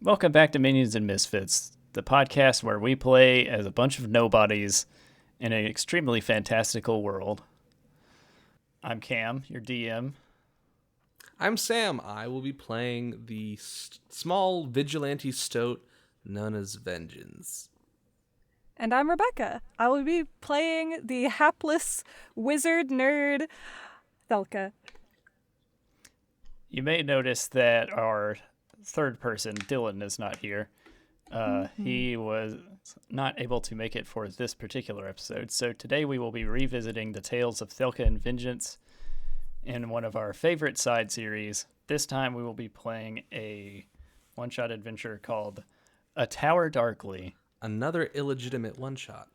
Welcome back to Minions and Misfits, the podcast where we play as a bunch of nobodies in an extremely fantastical world. I'm Cam, your DM. I'm Sam. I will be playing the small vigilante stoat known as Vengeance. And I'm Rebecca. I will be playing the hapless wizard nerd Thelka. You may notice that our third person, Dillon, is not here. He was not able to make it for this particular episode, so today we will be revisiting the tales of Thelka and Vengeance in one of our favorite side series. This time we will be playing a one-shot adventure called A Tower Darkly. Another illegitimate one-shot.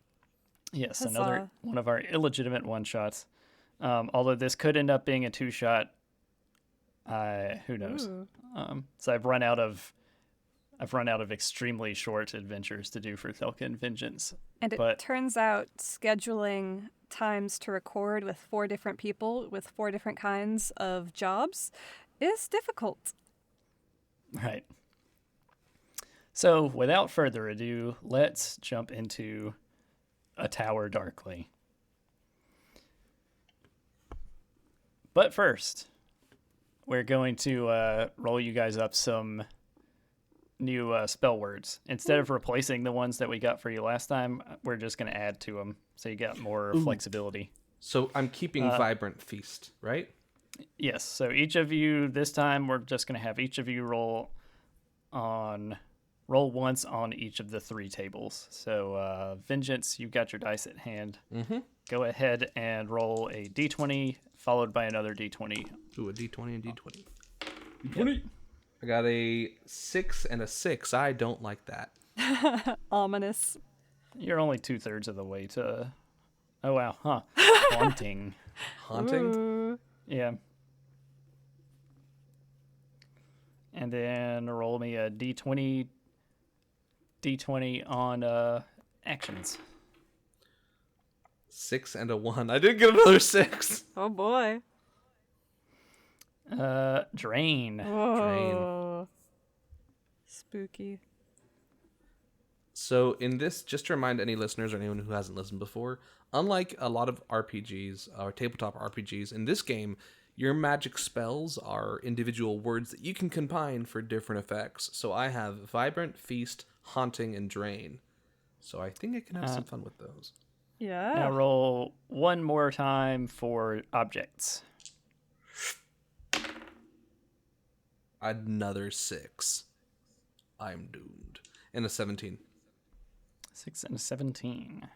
Yes, Huzzah. another one of our illegitimate one-shots. Although this could end up being a two-shot. Who knows? So I've run out of extremely short adventures to do for Thelka and Vengeance. And it turns out scheduling times to record with 4 different people with 4 different kinds of jobs is difficult. Right. So without further ado, let's jump into A Tower Darkly. But first, we're going to roll you guys up some new spell words. Instead of replacing the ones that we got for you last time, we're just going to add to them, so you got more flexibility. So I'm keeping Vibrant Feast, right? Yes, so each of you, this time, we're just going to have each of you roll once on each of the 3 tables. So Vengeance, you've got your dice at hand. Mm-hmm. Go ahead and roll a d20, followed by another d20. Ooh, a D20 and D20. D20. I got a 6 and a 6. I don't like that. Ominous. You're only 2/3 of the way to... Oh, wow, huh. Haunting. Haunting? Ooh. Yeah. And then roll me a d20 on actions. 6 and a 1. I didn't get another 6. Oh boy. Drain. Oh. Spooky. So in this, just to remind any listeners or anyone who hasn't listened before, unlike a lot of RPGs or tabletop RPGs, in this game, your magic spells are individual words that you can combine for different effects. So I have Vibrant, Feast, Haunting, and Drain. So I think I can have some fun with those. Yeah. Now roll one more time for objects. Another 6. I'm doomed. And a 17. 6 and a 17.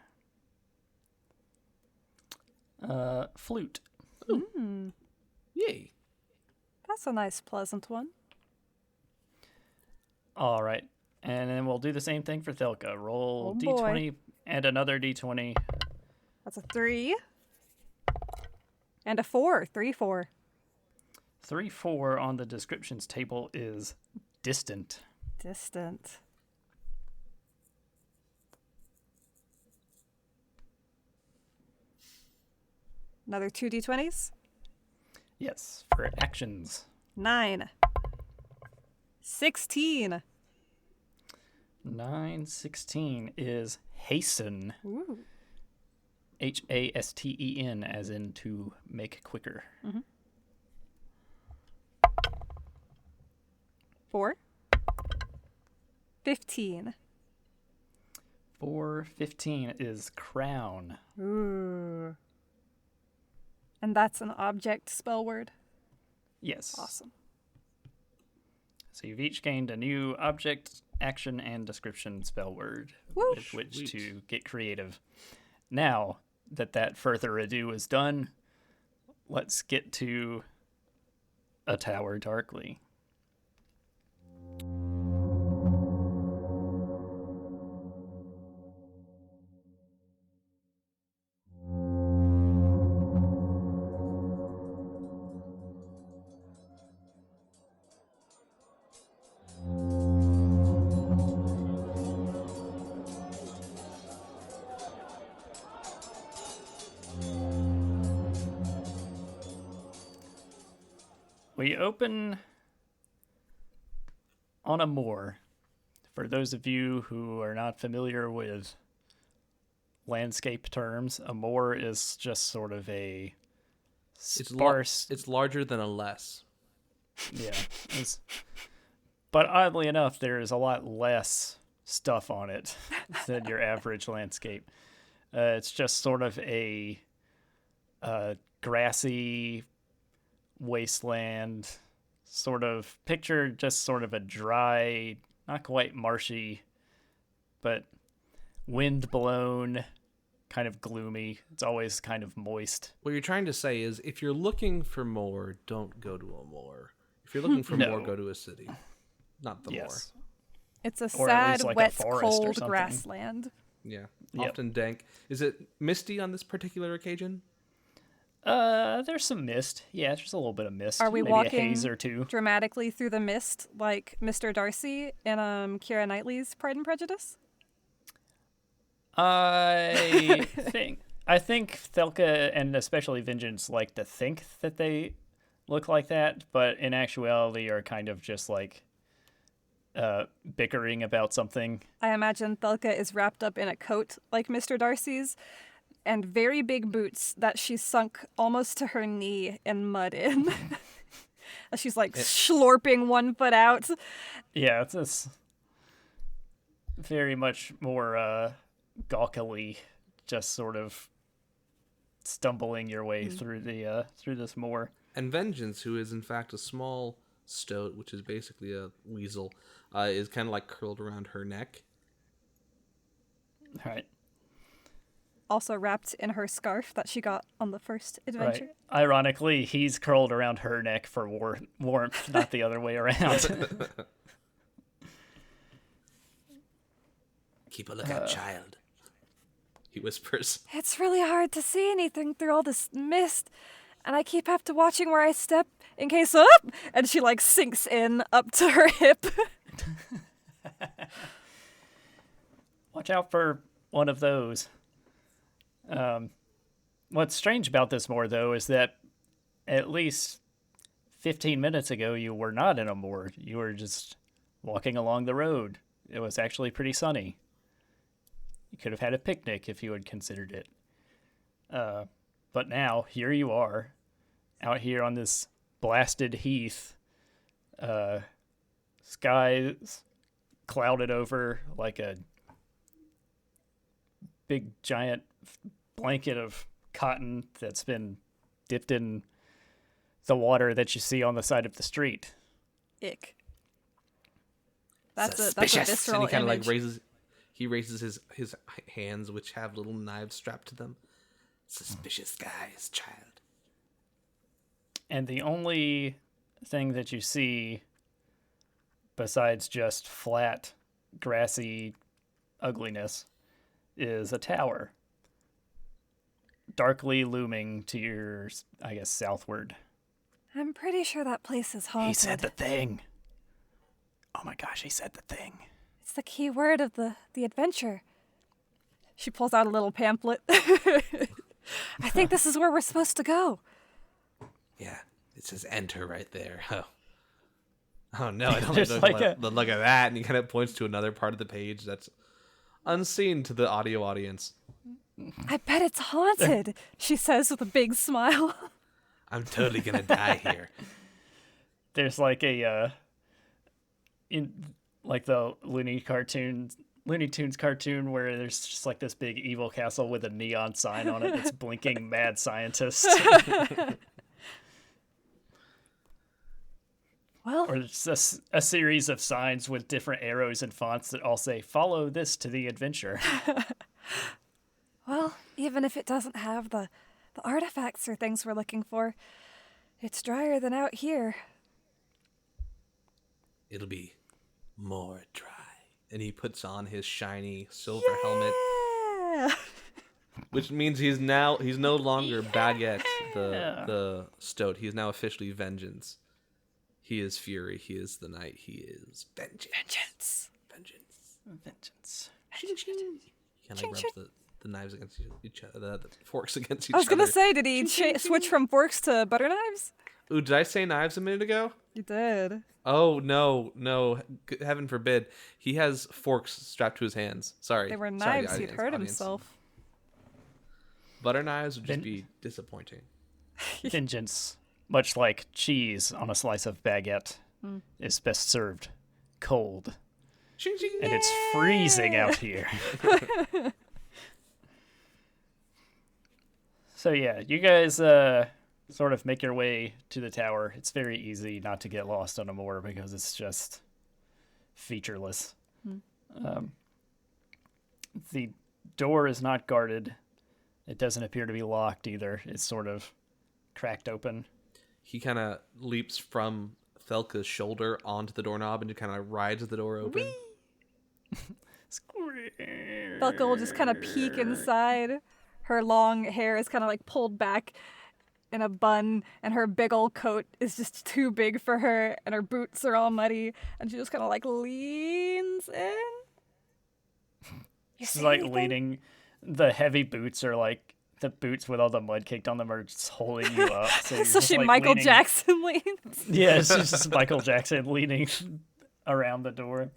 Flute. Yay. That's a nice, pleasant one. All right. And then we'll do the same thing for Thelka. Roll Oh, d20 boy. and another d20. That's a 3. And a 4. 3, 4. 3, 4 on the descriptions table is distant. Distant. Another 2 d20s. Yes, for actions. 9. 16. 9, 16 is hasten. Ooh. Hasten, as in to make quicker. 4. 15. 4, 15 is crown. Ooh. And that's an object spell word. Yes. Awesome. So you've each gained a new object, action, and description spell word Woo. with which to get creative. Now that further ado is done, let's get to A Tower Darkly. We open on a moor For those of you who are not familiar with landscape terms, a moor is just sort of a sparse. It's larger than a less. Yeah. But oddly enough, there is a lot less stuff on it than your average landscape. It's just sort of a grassy wasteland, sort of picture just sort of a dry, not quite marshy, but wind-blown, kind of gloomy. It's always kind of moist. What you're trying to say is, if you're looking for more, don't go to a moor. If you're looking for more, go to a city. Not the moor. It's a Or at sad, least like a wet, forest or cold something. grassland. Yeah, Yep. often dank. Is it misty on this particular occasion? There's some mist. Yeah, there's a little bit of mist. Are we Maybe walking a haze or two. dramatically through the mist like Mr. Darcy in Keira Knightley's Pride and Prejudice? I think Thelka and especially Vengeance like to think that they look like that, but in actuality are kind of just like bickering about something. I imagine Thelka is wrapped up in a coat like Mr. Darcy's and very big boots that she's sunk almost to her knee in mud in. As she's like slurping one foot out. Yeah, it's very much more gawkily, just sort of stumbling your way through this moor. And Vengeance, who is in fact a small stoat, which is basically a weasel, is kind of like curled around her neck. All right. Also wrapped in her scarf that she got on the first adventure. Right. Ironically, he's curled around her neck for warmth, not the other way around. Keep a lookout, child, he whispers. It's really hard to see anything through all this mist, and I keep have to watching where I step in case and she like sinks in up to her hip. Watch out for one of those. What's strange about this moor, though, is that at least 15 minutes ago you were not in a moor. You were just walking along the road. It was actually pretty sunny. You could have had a picnic if you had considered it. But now, here you are, out here on this blasted heath. Sky's clouded over like a big giant blanket of cotton that's been dipped in the water that you see on the side of the street. Ick. That's a Suspicious. visceral And he kind of image. like raises his hands, which have little knives strapped to them. Suspicious guys, child. And the only thing that you see besides just flat, grassy ugliness is a tower, darkly looming to your, I guess, southward. I'm pretty sure that place is haunted. He said the thing. Oh my gosh, he said the thing. It's the key word of the adventure. She pulls out a little pamphlet. I think this is where we're supposed to go. Yeah, it says enter right there. Oh no, I don't There's look, like look at that. And he kind of points to another part of the page that's unseen to the audio audience. I bet it's haunted, she says with a big smile. I'm totally gonna die here. There's like a in like the Looney Tunes cartoon where there's just like this big evil castle with a neon sign on it that's blinking mad scientist. Well, Or it's a series of signs with different arrows and fonts that all say, follow this to the adventure. well, even if it doesn't have the artifacts or things we're looking for, it's drier than out here. It'll be more dry. And he puts on his shiny silver helmet, Yeah. which means he's no longer Baguette, the stoat. He is now officially Vengeance. He is Fury. He is the Knight. He is Vengeance. Vengeance. He kind of like rubs the knives against each other, the forks against each other. I was gonna say, did he switch from forks to butter knives? Ooh, did I say knives a minute ago? You did. Oh, no. Heaven forbid. He has forks strapped to his hands. Sorry. They were Sorry, knives. He'd hurt himself. Butter knives would just be disappointing. Vengeance, much like cheese on a slice of baguette, is best served cold. Ching, ching. And it's freezing out here. So yeah, you guys sort of make your way to the tower. It's very easy not to get lost on a moor because it's just featureless. The door is not guarded. It doesn't appear to be locked either. It's sort of cracked open. He kind of leaps from Thelka's shoulder onto the doorknob and just kind of rides the door open. Thelka will just kind of peek inside. Her long hair is kind of like pulled back in a bun, and her big old coat is just too big for her, and her boots are all muddy, and she just kind of like leans in. She's like leaning. The heavy boots are like the boots with all the mud caked on them are just holding you up. So she like Michael Jackson leans. Yeah, it's just Michael Jackson leaning around the door.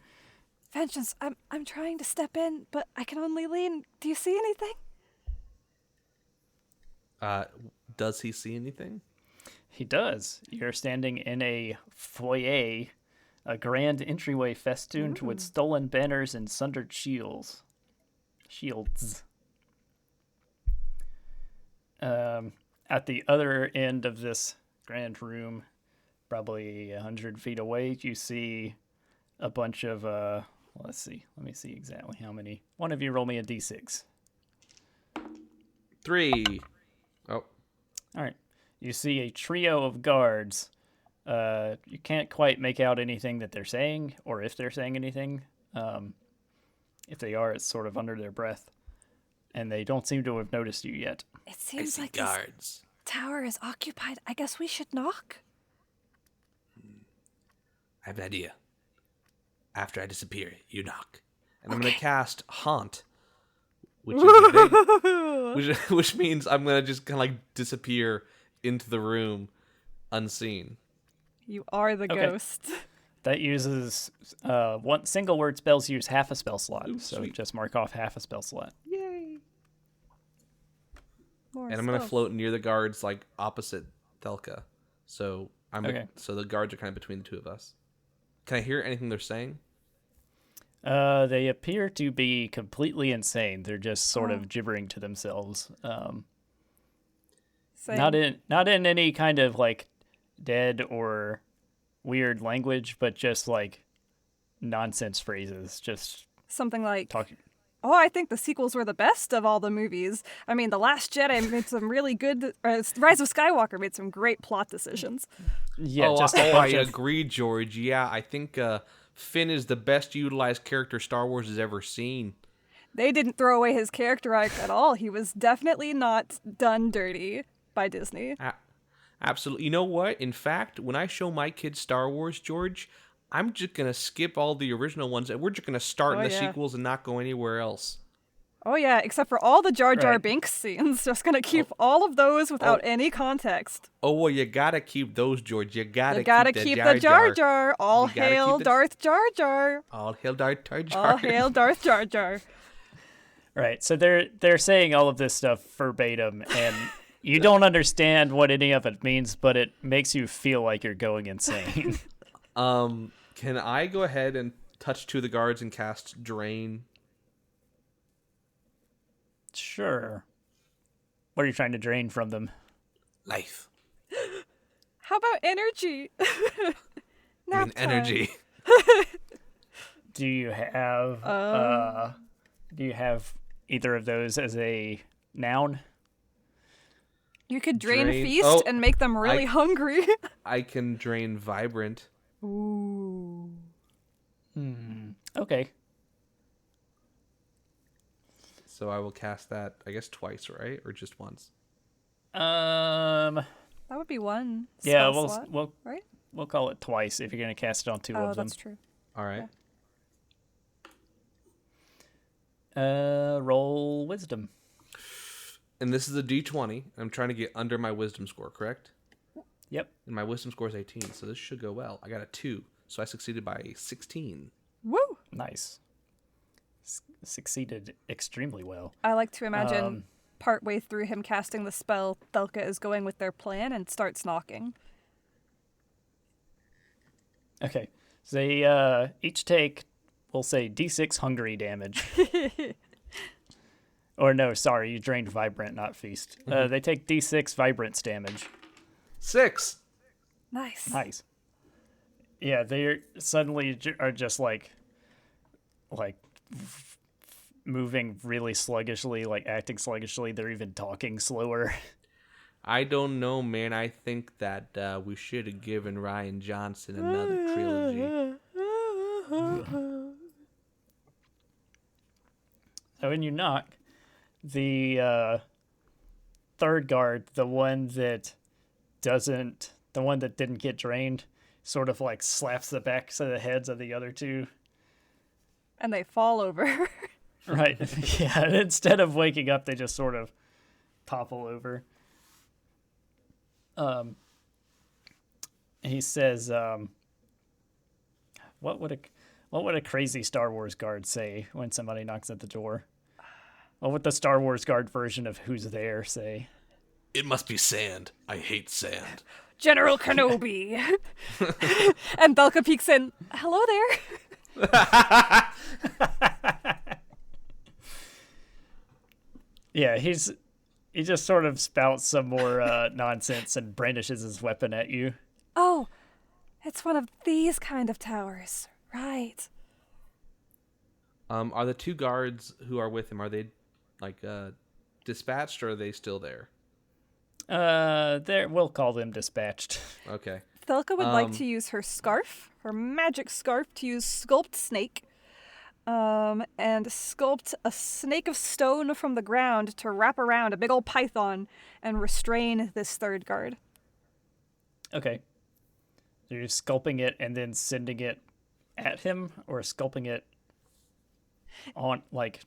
Vengeance, I'm trying to step in, but I can only lean. Do you see anything? Does he see anything? He does. You're standing in a foyer, a grand entryway festooned with stolen banners and sundered shields. At the other end of this grand room, probably 100 feet away, you see a bunch of, let's see. Let me see exactly how many. One of you roll me a d6. 3. Oh. All right. You see a trio of guards. You can't quite make out anything that they're saying, or if they're saying anything. If they are, it's sort of under their breath. And they don't seem to have noticed you yet. It seems like guards. This tower is occupied. I guess we should knock. I have an idea. After I disappear, you knock. And I'm going to cast Haunt, which is which means I'm going to just kind of like disappear into the room unseen. You are the ghost. That uses one single word spells use half a spell slot. Ooh, so sweet. just mark off half a spell slot. Yay. And I'm going to float near the guards like opposite Thelka. So so the guards are kind of between the two of us. Can I hear anything they're saying? They appear to be completely insane. They're just sort of gibbering to themselves. Not in any kind of like dead or weird language, but just like nonsense phrases. Just something like talking. Oh, I think the sequels were the best of all the movies. I mean, The Last Jedi made some really good... Rise of Skywalker made some great plot decisions. Yeah, I agree, George. Yeah, I think Finn is the best utilized character Star Wars has ever seen. They didn't throw away his character arc at all. He was definitely not done dirty by Disney. Absolutely. You know what? In fact, when I show my kids Star Wars, George... I'm just going to skip all the original ones, and we're just going to start in the sequels and not go anywhere else. Oh, yeah, except for all the Jar Jar Binks scenes. Just going to keep all of those without any context. Oh, well, you got to keep those, George. You got to keep the Jar Jar. All hail Darth Jar Jar. All hail Darth Jar Jar. All hail Darth Jar Jar. Right, so they're saying all of this stuff verbatim, and you don't understand what any of it means, but it makes you feel like you're going insane. Can I go ahead and touch two of the guards and cast Drain? Sure. What are you trying to drain from them? Life. How about energy? Energy. Do you have either of those as a noun? You could drain feast and make them really hungry. I can drain Vibrant. Ooh. Okay. So I will cast that, I guess, twice, right? Or just once? That would be one. Yeah, slot, right? We'll call it twice if you're going to cast it on two of them. Oh, that's true. All right. Roll wisdom. And this is a D20. I'm trying to get under my wisdom score, correct? Yep. And my wisdom score is 18, so this should go well. I got a 2, so I succeeded by 16. Woo! Nice. Succeeded extremely well. I like to imagine partway through him casting the spell, Thelka is going with their plan and starts knocking. Okay. So they each take, we'll say, D6 hungry damage. Or no, sorry, you drained Vibrant, not Feast. They take D6 Vibrance damage. 6! Nice. Yeah, they suddenly are just like moving really sluggishly, like acting sluggishly. They're even talking slower. I don't know, man. I think that we should have given Ryan Johnson another trilogy. So when you knock, the third guard, the one that didn't get drained, sort of like slaps the backs of the heads of the other two. And they fall over. Right. Yeah. And instead of waking up, they just sort of topple over. He says, what would a crazy Star Wars guard say when somebody knocks at the door? What would the Star Wars guard version of Who's There say? It must be sand. I hate sand. General Kenobi. And Thelka peeks in. Hello there. Yeah, he just sort of spouts some more nonsense and brandishes his weapon at you. Oh, it's one of these kind of towers. Right. Are the two guards who are with him, are they like dispatched or are they still there? We'll call them dispatched. Okay. Thelka would like to use her scarf, her magic scarf, to use Sculpt Snake, and sculpt a snake of stone from the ground to wrap around a big old python and restrain this third guard. Okay. So you're sculpting it and then sending it at him, or sculpting it on, like,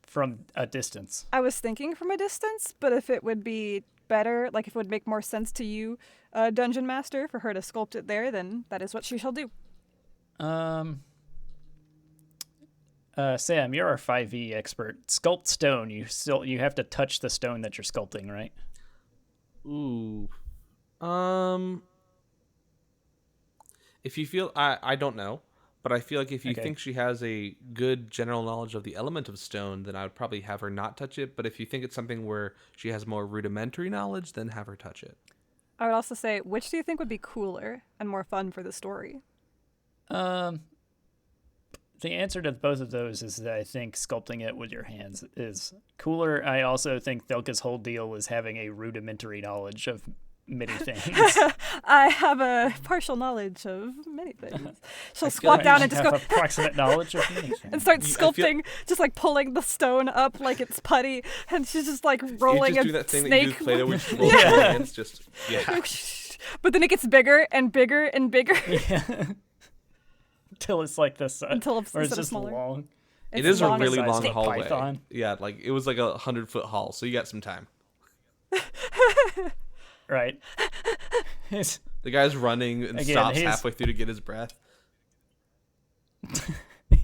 from a distance? I was thinking from a distance, but if it would be better, like if it would make more sense to you, Dungeon Master, for her to sculpt it there, then that is what she shall do. Sam, you're our 5e expert. Sculpt stone. You have to touch the stone that you're sculpting, right? Ooh. If you feel, I don't know, but I feel like if you think she has a good general knowledge of the element of stone, then I would probably have her not touch it. But if you think it's something where she has more rudimentary knowledge, then have her touch it. I would also say, which do you think would be cooler and more fun for the story? The answer to both of those is that I think sculpting it with your hands is cooler. I also think Thelka's whole deal is having a rudimentary knowledge of many things. I have a partial knowledge of many things. She'll squat down and just go approximate knowledge of many things. and start sculpting, just like pulling the stone up like it's putty, and she's just like rolling you just a do that thing snake. that you do Play-Doh, which rolls your hands, just But then it gets bigger and bigger and bigger. Yeah. Until it's like this. Until it's just smaller. long. It is a really long snake hallway. python. Yeah, like it was like 100-foot hall, so you got some time. Right. The guy's running and stops halfway through to get his breath.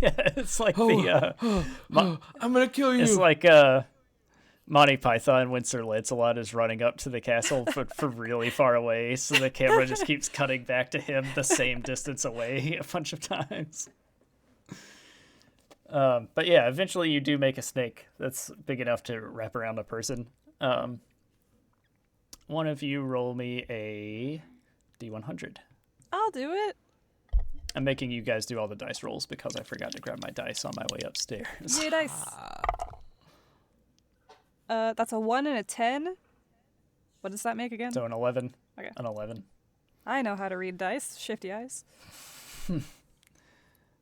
Yeah, it's like I'm gonna kill you. It's like Monty Python when Sir Lancelot is running up to the castle but for really far away, so the camera just keeps cutting back to him the same distance away a bunch of times. But yeah, eventually you do make a snake that's big enough to wrap around a person. One of you roll me a D100. I'll do it. I'm making you guys do all the dice rolls because I forgot to grab my dice on my way upstairs. Yay, dice. That's a 1 and a 10. What does that make again? So an 11. Okay. An 11. I know how to read dice. Shifty eyes.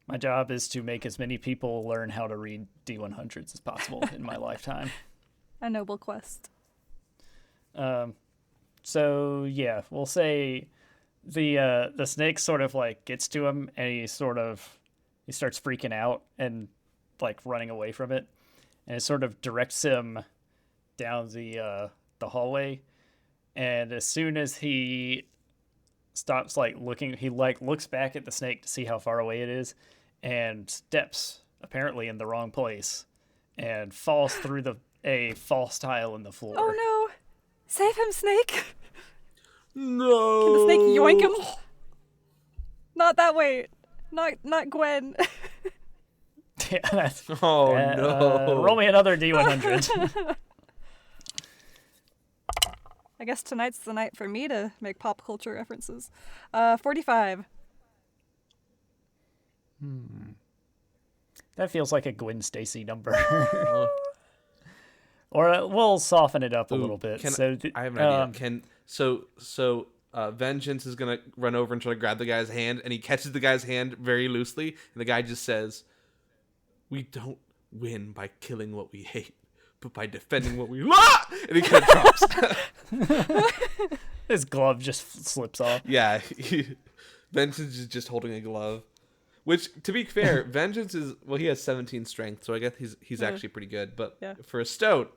My job is to make as many people learn how to read D100s as possible in my lifetime. A noble quest. So yeah, we'll say the snake sort of like gets to him and he starts freaking out and like running away from it, and it sort of directs him down the hallway, and as soon as he stops like looking. He like looks back at the snake to see how far away it is, and steps apparently in the wrong place, and falls through a false tile in the floor. Oh no! Save him, Snake! No. Can the snake yoink him? Not that way. Not Gwen. Yeah, that's, Oh no. roll me another D100. I guess tonight's the night for me to make pop culture references. 45. That feels like a Gwen Stacy number. Or we'll soften it up a little bit. I have an idea. Vengeance is gonna run over and try to grab the guy's hand, and he catches the guy's hand very loosely, and the guy just says, "We don't win by killing what we hate, but by defending what we love." And he kind of drops. His glove just slips off. Yeah, Vengeance is just holding a glove. Which, to be fair, Vengeance is he has 17 strength, so I guess he's actually pretty good. But for a stoat,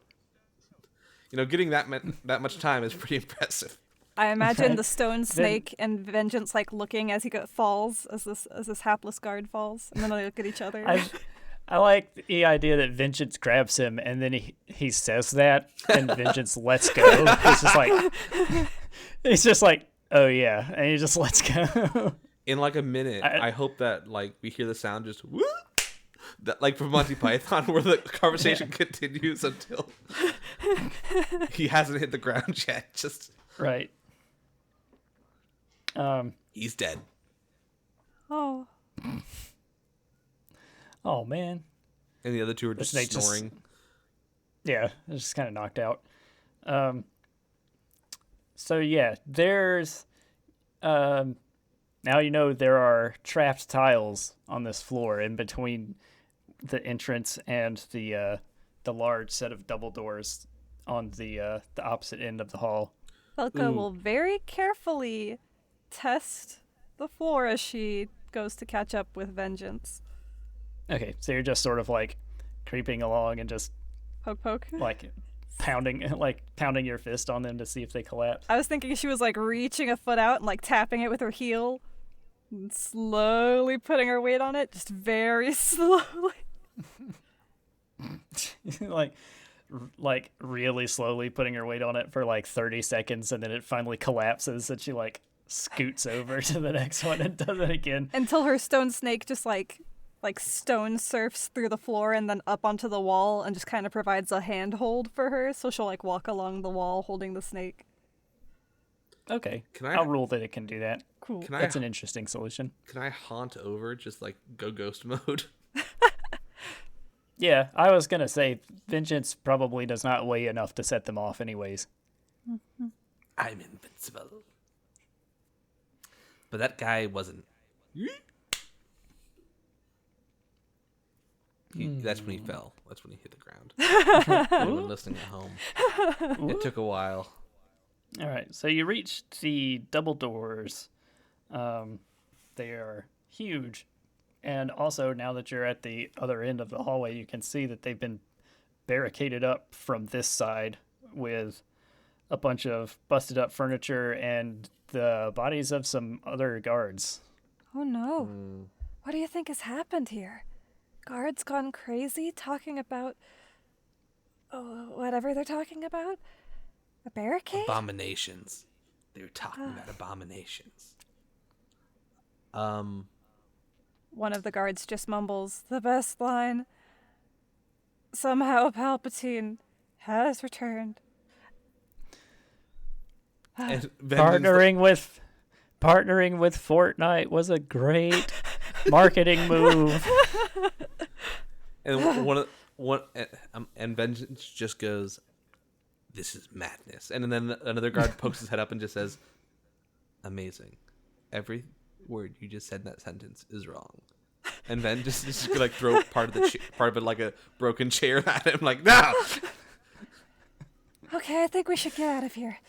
getting that much time is pretty impressive. I imagine the stone snake and Vengeance like looking as he falls, as this hapless guard falls, and then they look at each other. I like the idea that Vengeance grabs him, and then he says that, and Vengeance lets go. He's just like, oh yeah, and he just lets go. In like a minute, I hope that like we hear the sound just whoop, that like from Monty Python, where the conversation continues until he hasn't hit the ground yet. Just right. He's dead. Oh. Oh man. And the other two are just snoring. They're just kind of knocked out. So yeah, there's now there are trapped tiles on this floor in between the entrance and the large set of double doors on the opposite end of the hall. Thelka will very carefully test the floor as she goes to catch up with Vengeance. Okay, so you're just sort of like creeping along and just poke, like pounding your fist on them to see if they collapse. I was thinking she was like reaching a foot out and like tapping it with her heel, and slowly putting her weight on it, just very slowly. like really slowly putting her weight on it for like 30 seconds, and then it finally collapses, and she like scoots over to the next one and does it again until her stone snake just like stone surfs through the floor and then up onto the wall and just kind of provides a handhold for her, so she'll like walk along the wall holding the snake. Okay, I'll rule that it can do that. Cool. That's an interesting solution. Can I haunt over, just like go ghost mode? Yeah, I was gonna say Vengeance probably does not weigh enough to set them off anyways. Mm-hmm. I'm invincible. But that guy wasn't. That's when he fell. That's when he hit the ground. Anyone listening at home. It took a while. All right, so you reached the double doors. They are huge. And also, now that you're at the other end of the hallway, you can see that they've been barricaded up from this side with a bunch of busted up furniture and the bodies of some other guards. Oh no. What do you think has happened here? Guards gone crazy talking about whatever they're talking about? A barricade? Abominations. They were talking about abominations. One of the guards just mumbles the best line. Somehow Palpatine has returned. Partnering with Fortnite was a great marketing move. And and Vengeance just goes, "This is madness." And then another guard pokes his head up and just says, "Amazing. Every word you just said in that sentence is wrong." And then just like throw part of it like a broken chair at him, like, "No." Okay, I think we should get out of here.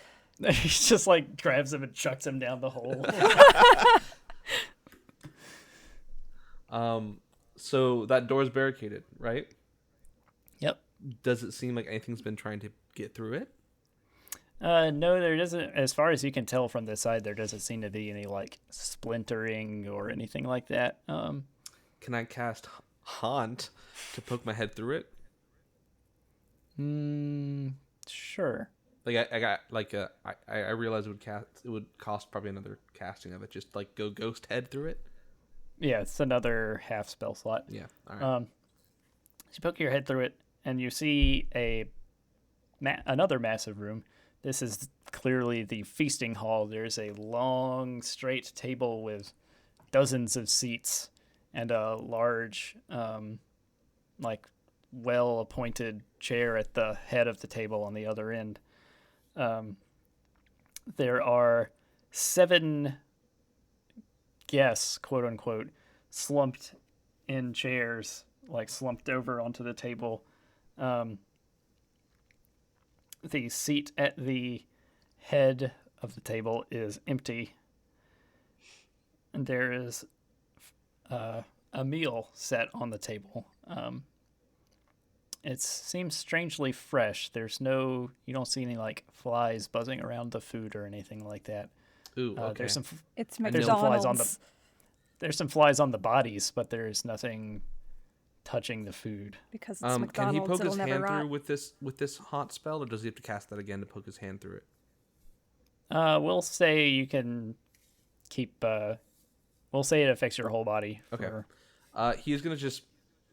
He just like grabs him and chucks him down the hole. So that door's barricaded, right? Yep. Does it seem like anything's been trying to get through it? No, there doesn't. As far as you can tell from the side, there doesn't seem to be any like splintering or anything like that. Can I cast Haunt to poke my head through it? Sure. Like I got like I realized it would cost probably another casting of it. Just like go ghost head through it. Yeah, it's another half spell slot. Yeah. All right. You poke your head through it, and you see another massive room. This is clearly the feasting hall. There's a long, straight table with dozens of seats and a large, like, well-appointed chair at the head of the table on the other end. There are 7 guests, quote-unquote, slumped in chairs, like slumped over onto the table. The seat at the head of the table is empty. And there is a meal set on the table. It seems strangely fresh. You don't see any like flies buzzing around the food or anything like that. Ooh, okay. There's some It's there's some flies on McDonald's. there's some flies on the bodies, but there's nothing touching the food. Because it's Can he McDonald's, poke it'll his never hand rot. through with this haunt spell, or does he have to cast that again to poke his hand through it? We'll say you can keep. We'll say it affects your whole body. Okay. For, He's gonna just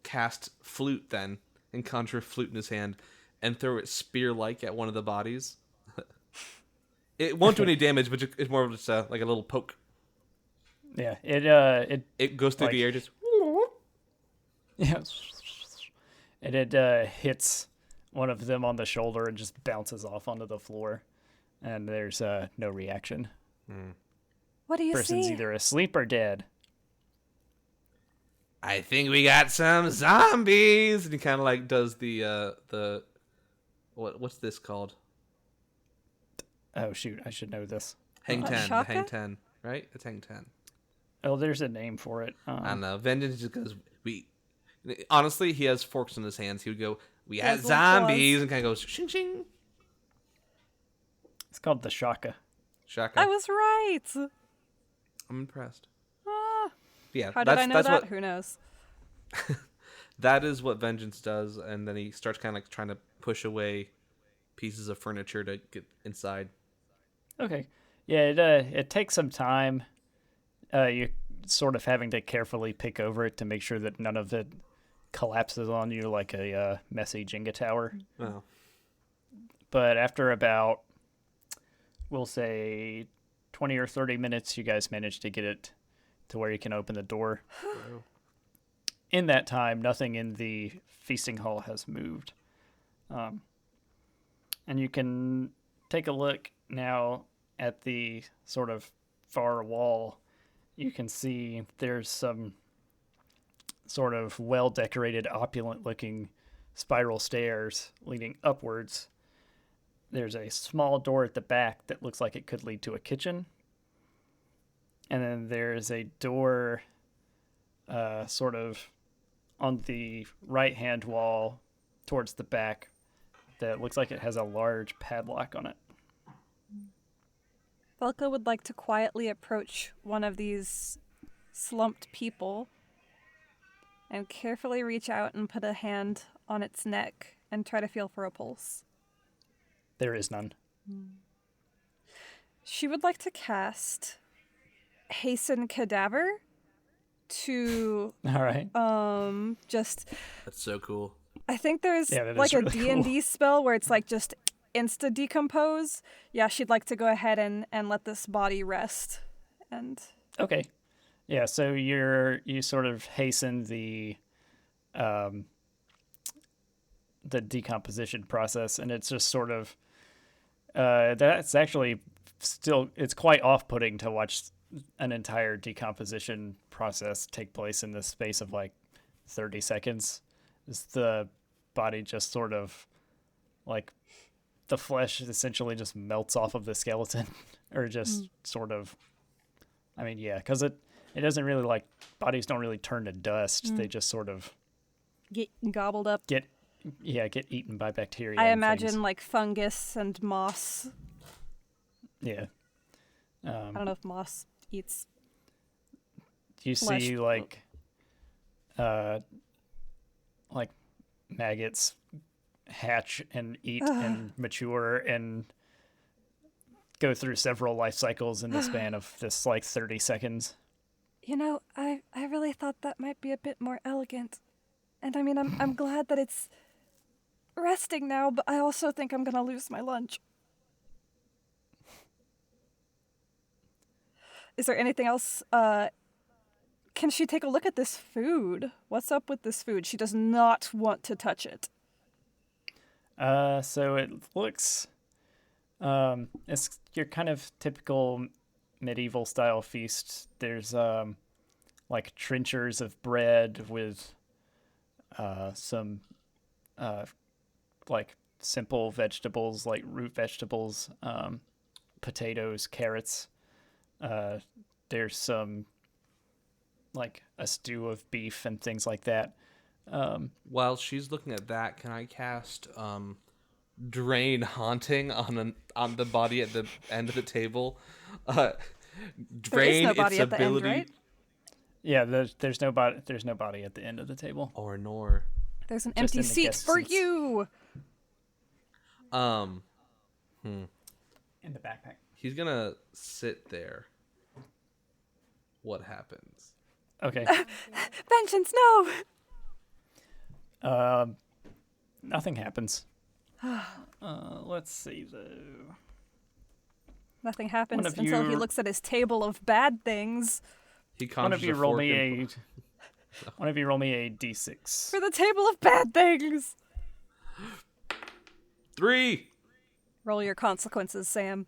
cast flute then, and conjure a flute in his hand, and throw it spear-like at one of the bodies. It won't do any damage, but it's more of just like a little poke. yeah. It goes through like- the air, just yeah. And it hits one of them on the shoulder and just bounces off onto the floor, and there's no reaction. What do you Person's see? either asleep or dead. I think we got some zombies. And he kind of like does the what's this called? Oh shoot! I should know this. Hang 10, the Shaka? hang 10, right? It's hang 10. Oh, there's a name for it. I don't know. Vengeance just goes, honestly, he has forks in his hands. He would go, we had has little claws. zombies, and kind of goes, shing, shing. It's called the Shaka. Shaka. I was right. I'm impressed. Ah, Yeah, how did I know that? What, Who knows? that is what Vengeance does, and then he starts kind of like trying to push away pieces of furniture to get inside. Okay. Yeah, it takes some time. You're sort of having to carefully pick over it to make sure that none of it collapses on you like a messy Jenga tower. Oh. But after about, we'll say, 20 or 30 minutes, you guys manage to get it to where you can open the door. In that time, nothing in the feasting hall has moved. And you can take a look now at the sort of far wall. You can see there's some sort of well-decorated, opulent-looking spiral stairs leading upwards. There's a small door at the back that looks like it could lead to a kitchen. And then there's a door sort of on the right-hand wall towards the back that looks like it has a large padlock on it. Thelka would like to quietly approach one of these slumped people and carefully reach out and put a hand on its neck and try to feel for a pulse. There is none. She would like to cast Hasten Cadaver to All right. just That's so cool. I think there's Yeah, that is like a really D&D cool. spell where it's like just insta decompose. Yeah, she'd like to go ahead and let this body rest. And Okay. Yeah, so you sort of hasten the decomposition process, and it's just sort of that's actually still, it's quite off-putting to watch an entire decomposition process take place in the space of like 30 seconds. It's the body just sort of like the flesh essentially just melts off of the skeleton or just sort of, I mean, yeah, because it doesn't really like, bodies don't really turn to dust. They just sort of get gobbled up. get eaten by bacteria. I and imagine things. like fungus and moss Yeah. I don't know if moss eats You flesh. see like maggots hatch and eat and mature and go through several life cycles in the span of this like 30 seconds. I really thought that might be a bit more elegant. And I mean, I'm glad that it's resting now, but I also think I'm going to lose my lunch. Is there anything else? Can she take a look at this food? What's up with this food? She does not want to touch it. So it looks it's your kind of typical medieval style feast. There's like trenchers of bread with some like simple vegetables like root vegetables, potatoes, carrots. There's some like a stew of beef and things like that. While she's looking at that, can I cast Drain Haunting on the body at the end of the table? Drain no its body at the end, ability, right? Yeah, there's no body. There's no body at the end of the table. or nor. There's an Just empty in the seat guest for seats. you. In the backpack. He's gonna sit there. What happens? Okay. Vengeance, no! Nothing happens. Let's see though. Nothing happens One of until he you- looks at his table of bad things. He One of conjures you a roll fork me and- One of you roll me a d6. For the table of bad things! 3. Roll your consequences, Sam.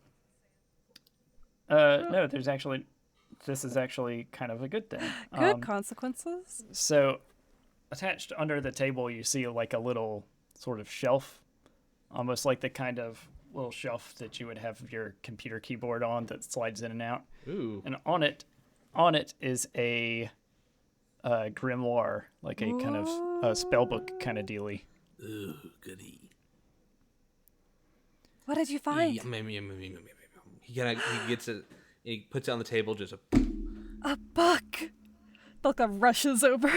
No, this is actually kind of a good thing. Good consequences. So, attached under the table, you see like a little sort of shelf, almost like the kind of little shelf that you would have your computer keyboard on that slides in and out. Ooh. And on it is a grimoire, like a kind of a spell book kind of dealy. Ooh, goody. What did you find? He gets it. He puts it on the table. Just a. A book! Thelka rushes over.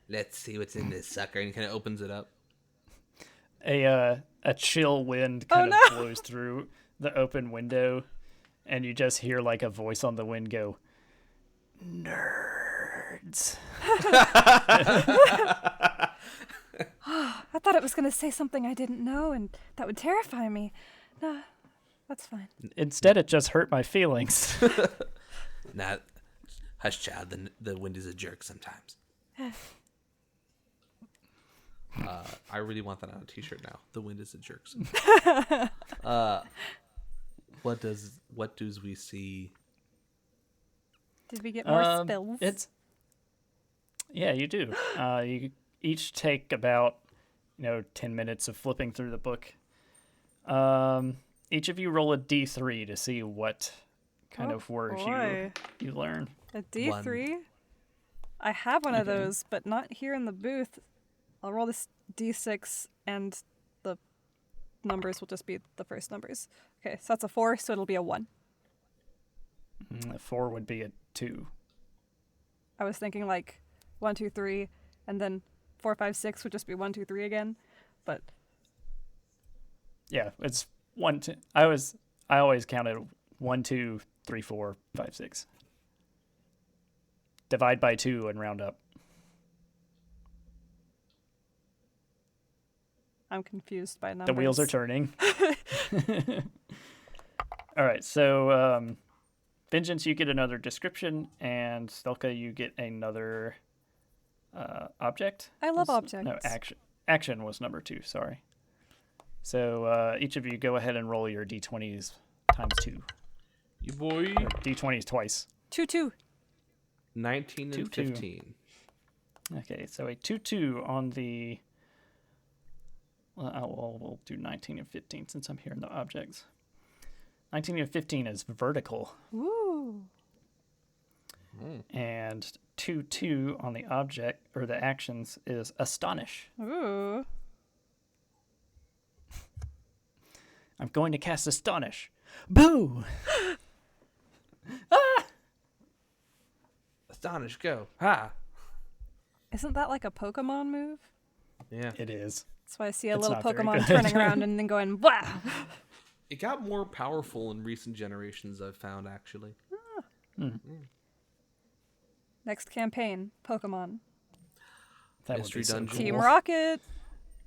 Let's see what's in this sucker, and he kind of opens it up. A chill wind kind of blows through the open window, and you just hear like a voice on the wind go, "Nerds." I thought it was going to say something I didn't know, and that would terrify me. No, that's fine. Instead, it just hurt my feelings. Nah, hush, child. The wind is a jerk sometimes. I really want that on a T-shirt now. The wind is a jerk. What does we see? Did we get more spills? Yeah, you do. You each take about 10 minutes of flipping through the book. Each of you roll a d3 to see what kind of words you learn. A D3? I have one of those, but not here in the booth. I'll roll this D6, and the numbers will just be the first numbers. Okay, so that's a 4, so it'll be a 1. A 4 would be a 2. I was thinking like 1, 2, 3, and then 4, 5, 6 would just be 1, 2, 3 again. But yeah, it's 1, 2. I always counted 1, 2, 3, 4, 5, 6. Divide by 2 and round up. I'm confused by numbers. The wheels are turning. All right, so Vengeance, you get another description, and Thelka, you get another object. I love Was- objects. No, action was number 2, sorry. So each of you go ahead and roll your d20s times 2. You boy. Or d20s twice. 2, 2. 19 and 2. 15. Okay, so a 2-2 on the... Well, we'll do 19 and 15 since I'm here in the objects. 19 and 15 is vertical. Ooh. And 2-2 on the object, or the actions, is astonish. Ooh. I'm going to cast astonish. Boo! Astonish, go. Ha! Isn't that like a Pokemon move? Yeah. It is. That's why I see a It's little not very Pokemon good. turning around and then going, wow. It got more powerful in recent generations, I've found, actually. Next campaign, Pokemon. That Mystery would be so Dungeon. cool. Team Rocket.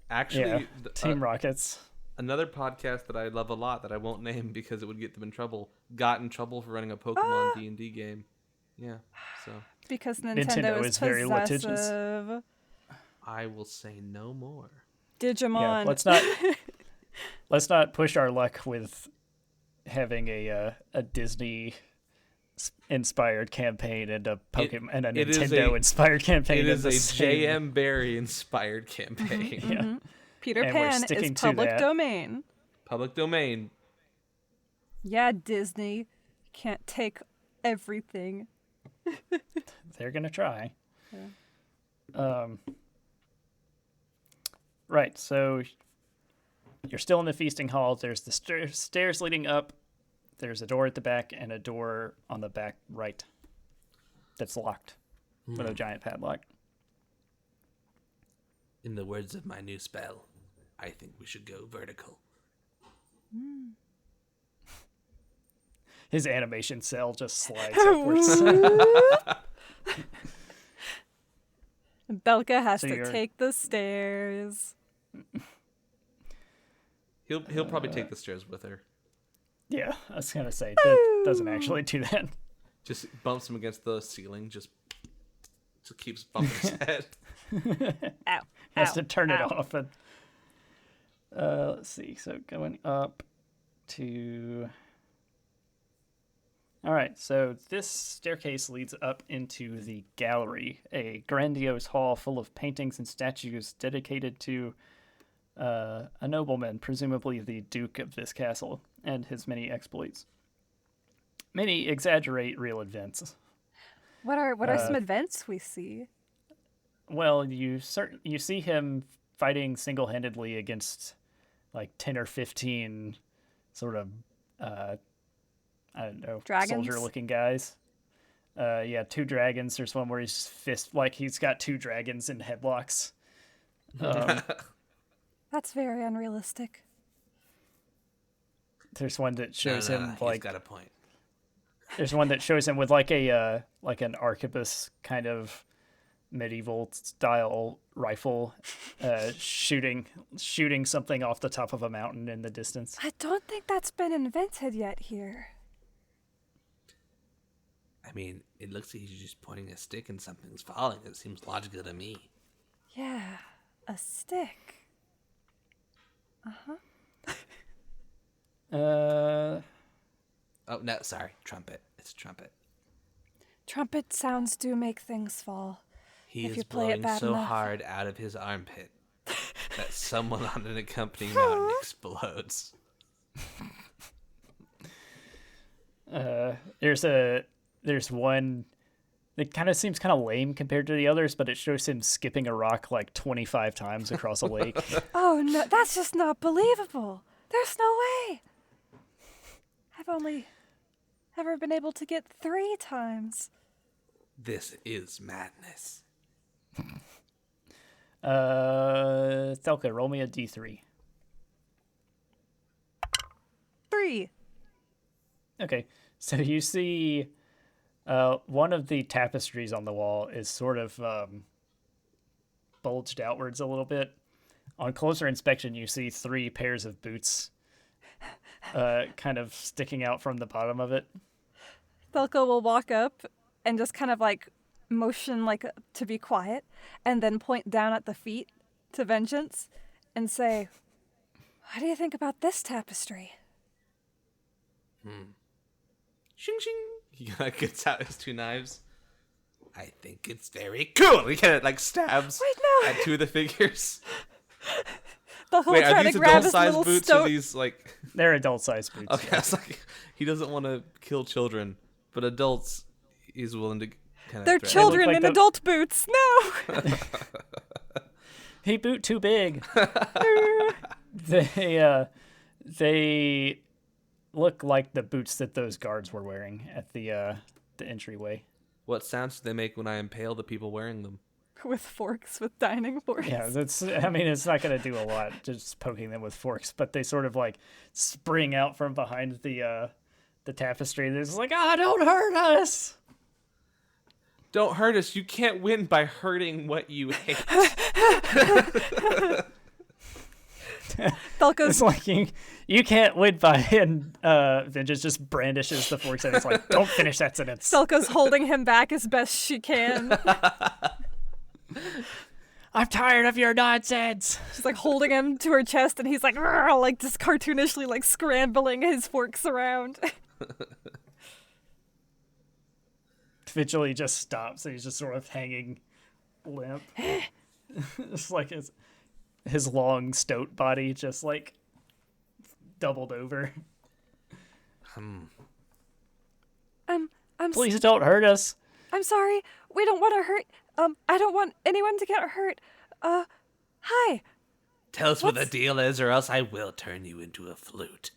Actually, Yeah, Team Rockets. another podcast that I love a lot that I won't name because it would get them in trouble, got in trouble for running a Pokemon D&D game. Yeah, so Because Nintendo Nintendo is very litigious. possessive. I will say no more. Digimon. Yeah, let's not push our luck with having a Disney inspired campaign and a Pokemon and a it is Nintendo inspired campaign. It is in a the same- J.M. Barrie inspired campaign. Yeah. Peter And we're Pan sticking is to public that. domain. Public domain. Yeah, Disney. You can't take everything. They're gonna try. Right. So you're still in the feasting hall. There's the stairs leading up. There's a door at the back and a door on the back right that's locked with a giant padlock. In the words of my new spell, I think we should go vertical. His animation cell just slides upwards. Thelka has So to you're- take the stairs. He'll probably take the stairs with her. Yeah, I was gonna say that doesn't actually do that. Just bumps him against the ceiling. Just keeps bumping his head. Ow. Has ow, to turn it ow. off. And let's see. So going up to. All right. So this staircase leads up into the gallery, a grandiose hall full of paintings and statues dedicated to a nobleman, presumably the duke of this castle, and his many exploits. Many exaggerate real events. What are some events we see? Well, you see him fighting single-handedly against like 10 or 15 sort of I don't know, Dragons? soldier-looking guys. Yeah, 2 dragons. There's one where he's he's got 2 dragons in headlocks. That's very unrealistic. There's one that shows him He's like got a point. there's one that shows him with like a like an arquebus kind of medieval style rifle, shooting something off the top of a mountain in the distance. I don't think that's been invented yet here. I mean, it looks like he's just pointing a stick and something's falling. It seems logical to me. Yeah, a stick. Uh, Oh, no, sorry. Trumpet. It's a trumpet. Trumpet sounds do make things fall. He If is you play it blowing bad so enough. hard out of his armpit that someone on an accompanying mountain explodes. there's one that kind of seems kind of lame compared to the others, but it shows him skipping a rock like 25 times across a lake. Oh no, that's just not believable. There's no way. I've only ever been able to get 3 times. This is madness. Thelka, roll me a d3. 3. Okay, so you see one of the tapestries on the wall is sort of bulged outwards a little bit. On closer inspection, you see 3 pairs of boots kind of sticking out from the bottom of it. Thelka will walk up and just kind of like motion like to be quiet and then point down at the feet to Vengeance and say, "What do you think about this tapestry?" Shing shing. He gets out his 2 knives. I think it's very cool. He kind of like stabs Wait, no. at 2 of the figures. The whole Wait, are trying these to grab his adult-sized little boots stone. or these like? They're adult-sized boots. Okay, I was like, he doesn't want to kill children, but adults, he's willing to kind of. They're They children look like in the- adult boots. No. He boot too big. They look like the boots that those guards were wearing at the entryway. What sounds do they make when I impale the people wearing them? With forks, with dining forks. Yeah, it's not going to do a lot just poking them with forks, but they sort of like spring out from behind the tapestry. They're just like, don't hurt us. Don't hurt us. You can't win by hurting what you hate. Thelka's It's like you can't win by, and Vengeance just brandishes the forks and it's like, don't finish that sentence. Thelka's holding him back as best she can. I'm tired of your nonsense. She's like holding him to her chest, and he's like just cartoonishly like scrambling his forks around. Eventually, he just stops and he's just sort of hanging limp. It's like his long stoat body just like doubled over. Please don't hurt us. I'm sorry. We don't want to hurt. I don't want anyone to get hurt. Hi. Tell us what the deal is, or else I will turn you into a flute.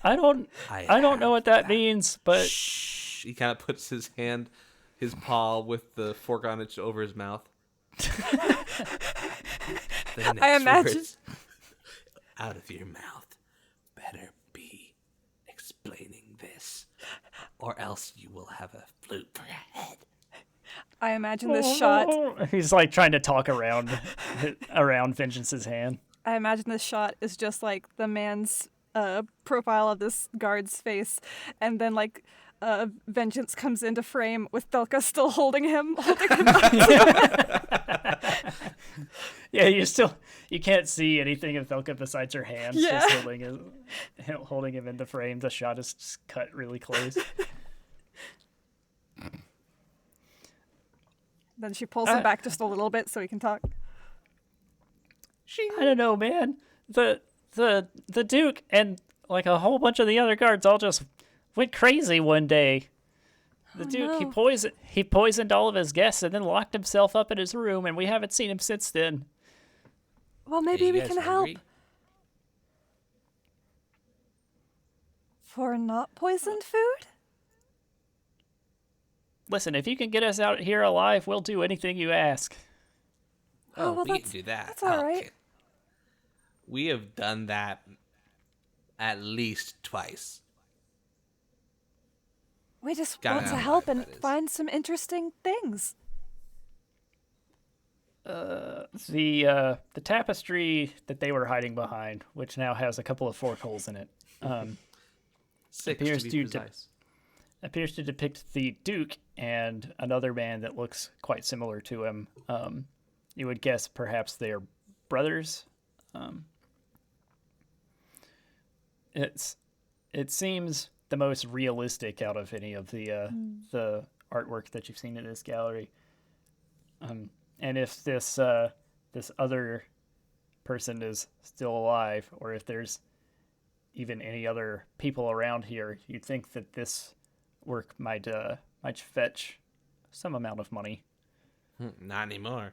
I don't know what that means, but Shh. He kind of puts his paw with the fork on it over his mouth. I imagine words out of your mouth better be explaining this, or else you will have a flute for your head. I imagine this shot. He's like trying to talk around Vengeance's hand. I imagine this shot is just like the man's profile of this guard's face, and then like Vengeance comes into frame with Thelka still holding him. Yeah, you can't see anything of Thelka besides her hands. Yeah. Just holding him into frame. The shot is just cut really close. Then she pulls him back just a little bit so he can talk. I don't know, man. The Duke and like a whole bunch of the other guards all just went crazy one day. The Duke, no. he poisoned all of his guests and then locked himself up in his room, and we haven't seen him since then. Well, maybe we can help. For not poisoned food? Listen, if you can get us out here alive, we'll do anything you ask. Oh, well, we can do that. That's all right. Okay. We have done that at least twice. We just Gotta want to know help what and that is. find some interesting things. The tapestry that they were hiding behind, which now has a couple of fork holes in it, 6 appears to to be precise. appears to depict the Duke and another man that looks quite similar to him. You would guess perhaps they are brothers. It seems the most realistic out of any of the artwork that you've seen in this gallery. And if this other person is still alive, or if there's even any other people around here, you'd think that this work might fetch some amount of money. Not anymore.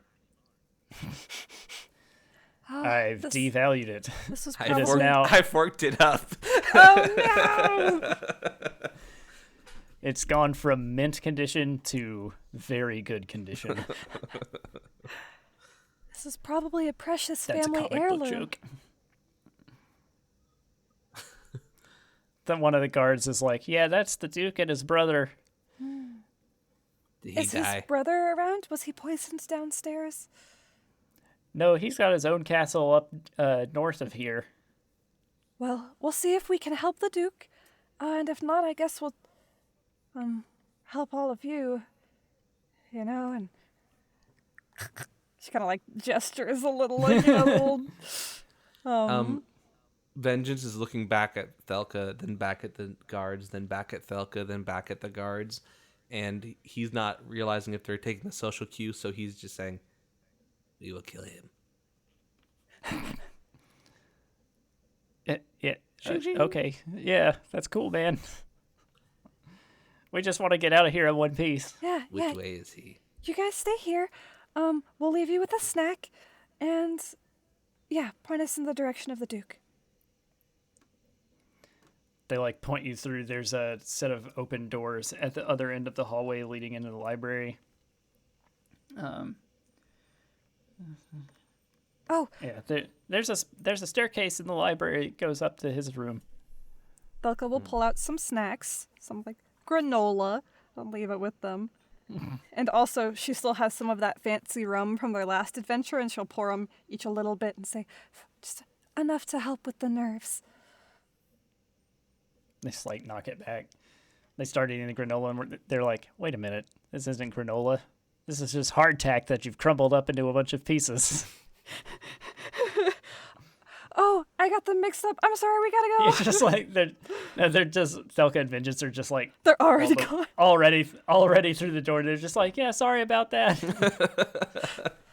I've devalued it. This was I probably... forked it up. Oh, no! It's gone from mint condition to very good condition. This is probably a precious That's a family comic heirloom. book joke. Then one of the guards is like, "Yeah, that's the Duke and his brother." Did he Is die? his brother around? Was he poisoned downstairs? No, he's got his own castle up north of here. Well, we'll see if we can help the Duke. And if not, I guess we'll help all of you. You know, and she kind of like gestures a little like a little Vengeance is looking back at Thelka, then back at the guards, then back at Thelka, then back at the guards, and he's not realizing if they're taking the social cue, so he's just saying, "We will kill him." Yeah. Okay. Yeah, that's cool, man. We just want to get out of here in one piece. Yeah, Which way is he? You guys stay here. We'll leave you with a snack, and yeah, point us in the direction of the Duke. they like point you through. There's a set of open doors at the other end of the hallway leading into the library. Oh, Yeah, there's a staircase in the library. It goes up to his room. Thelka will pull out some snacks, some like granola, and leave it with them. And also, she still has some of that fancy rum from their last adventure, and she'll pour them each a little bit and say, just enough to help with the nerves. They just like knock it back. They start eating the granola, and they're like, "Wait a minute, this isn't granola. This is just hardtack that you've crumbled up into a bunch of pieces." Oh, I got them mixed up. I'm sorry, we gotta go. It's just like they're just Thelka and Vengeance are just like They're already gone. already through the door. They're just like, yeah, sorry about that.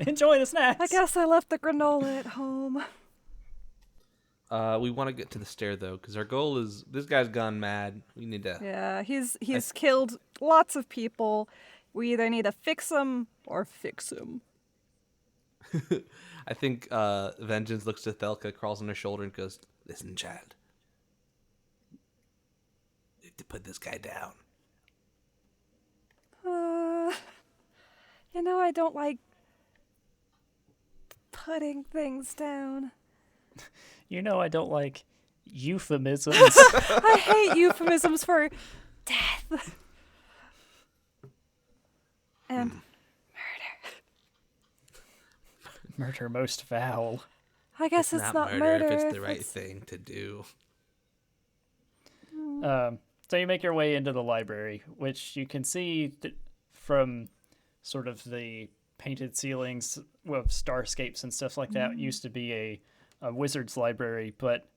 Enjoy the snacks. I guess I left the granola at home. We want to get to the stair though, because our goal is this guy's gone mad. We need to. Yeah, he's killed lots of people. We either need to fix him or fix him. I think Vengeance looks to Thelka, crawls on her shoulder, and goes, "Listen, child. We have to put this guy down." I don't like putting things down. I don't like euphemisms. I hate euphemisms for death and murder. Murder most foul. I guess it's not murder if it's the right thing to do. So you make your way into the library, which you can see from sort of the painted ceilings with starscapes and stuff like that. It used to be a wizard's library, but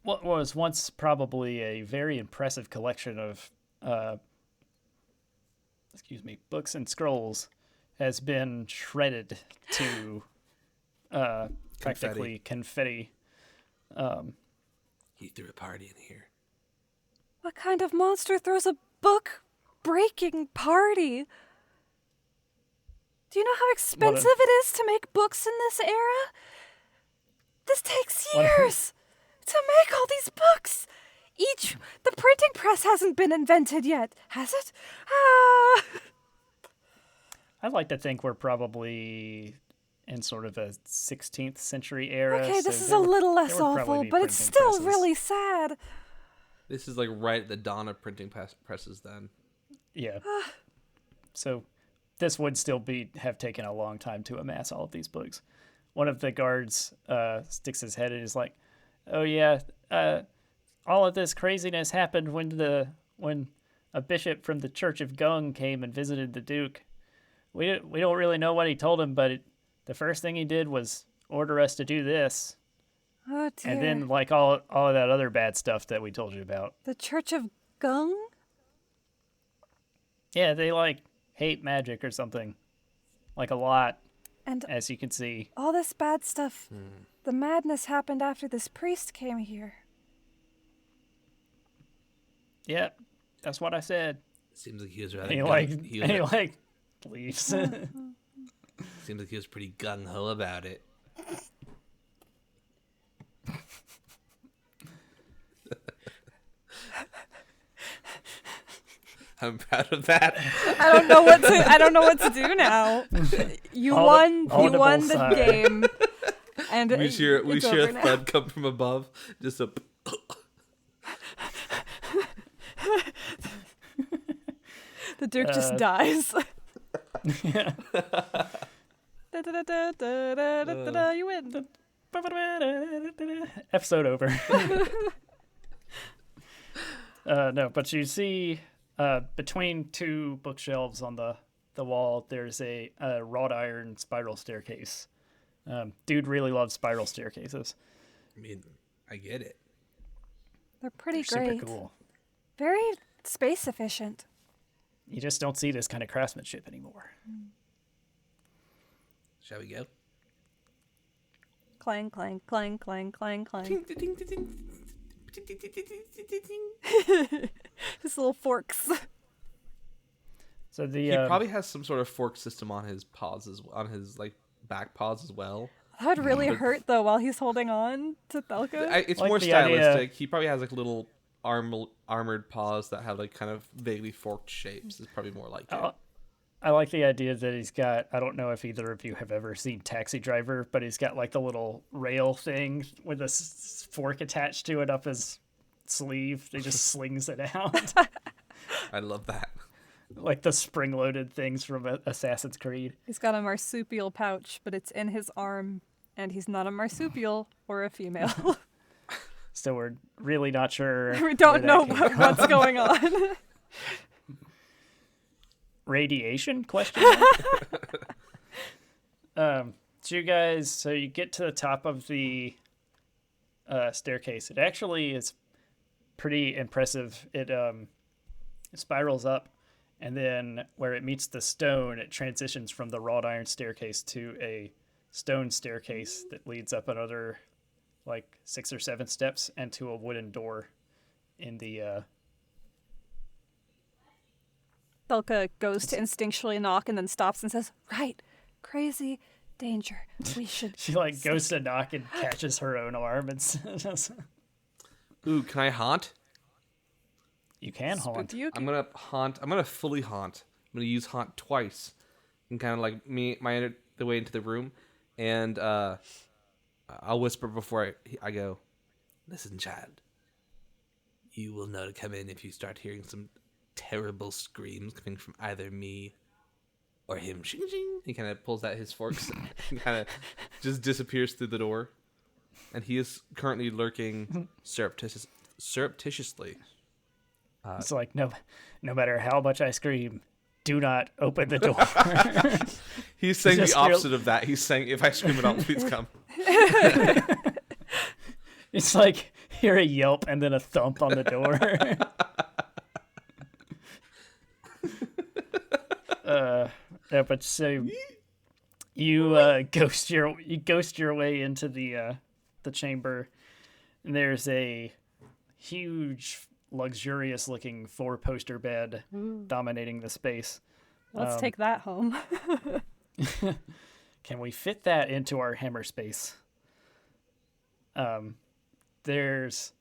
what was once probably a very impressive collection of books and scrolls has been shredded to practically confetti. He threw a party in here. What kind of monster throws a book-breaking party? Do you know how expensive it is to make books in this era? This takes years to make all these books. The printing press hasn't been invented yet, has it? I'd like to think we're probably in sort of a 16th century era. Okay, this so is a little less awful, but it's still presses. really sad. This is like right at the dawn of printing presses then. Yeah. So this would still have taken a long time to amass all of these books. One of the guards sticks his head in and is like, "Oh yeah, all of this craziness happened when a bishop from the Church of Gung came and visited the Duke. We don't really know what he told him, but the first thing he did was order us to do this." Oh dear. And then like all of that other bad stuff that we told you about. The Church of Gung? Yeah, they like hate magic or something. Like a lot, And as you can see. all this bad stuff, the madness happened after this priest came here. Yeah, that's what I said. Seems like he was And rather he leaves. Seems like he was pretty gung ho about it. I'm proud of that. I don't know what to do now. You won the game. And We hear it's a over now. thud come from above. Just a. The Duke just dies. You win. Episode over. No, but you see between two bookshelves on the wall, there's a wrought iron spiral staircase. Dude really loves spiral staircases. I mean, I get it. They're pretty They're great. super cool. Very space efficient. You just don't see this kind of craftsmanship anymore. Shall we go? Clang, clang, clang, clang, clang, clang. His little forks. So He probably has some sort of fork system on his paws, on his like back paws as well. That would really hurt though while he's holding on to Thelka. It's Like more the idea- stylistic. He probably has like little armored paws that have like kind of vaguely forked shapes. It's probably more like it. I like the idea that he's got, I don't know if either of you have ever seen Taxi Driver, but he's got like the little rail thing with a fork attached to it up his sleeve. He just slings it out. I love that. Like the spring-loaded things from Assassin's Creed. He's got a marsupial pouch, but it's in his arm, and he's not a marsupial or a female. So we're really not sure. We don't where know that came from. what's going on. Radiation? Question mark? So you get to the top of the staircase. It actually is pretty impressive. It spirals up, and then where it meets the stone, it transitions from the wrought iron staircase to a stone staircase that leads up another like 6 or 7 steps and to a wooden door in the Thelka goes to instinctually knock and then stops and says, "Right, crazy, danger. We should." she like goes to knock and catches her own arm and says, Ooh, can I haunt? you can haunt. Spooky. I'm gonna haunt. I'm gonna fully haunt. I'm gonna use haunt twice, and kind of like the way into the room, and I'll whisper before I go. Listen, child. You will know to come in if you start hearing some terrible screams coming from either me or him. Shing, shing. He kind of pulls out his forks and kind of just disappears through the door, and he is currently lurking surreptitiously. It's like no matter how much I scream, do not open the door. He's saying Just the opposite of that. He's saying, if I scream at all, please come. It's like hear a yelp and then a thump on the door. Yeah, but so you ghost your way into the chamber, and there's a huge, luxurious looking 4-poster bed dominating the space. Let's take that home. Can we fit that into our hammer space? There's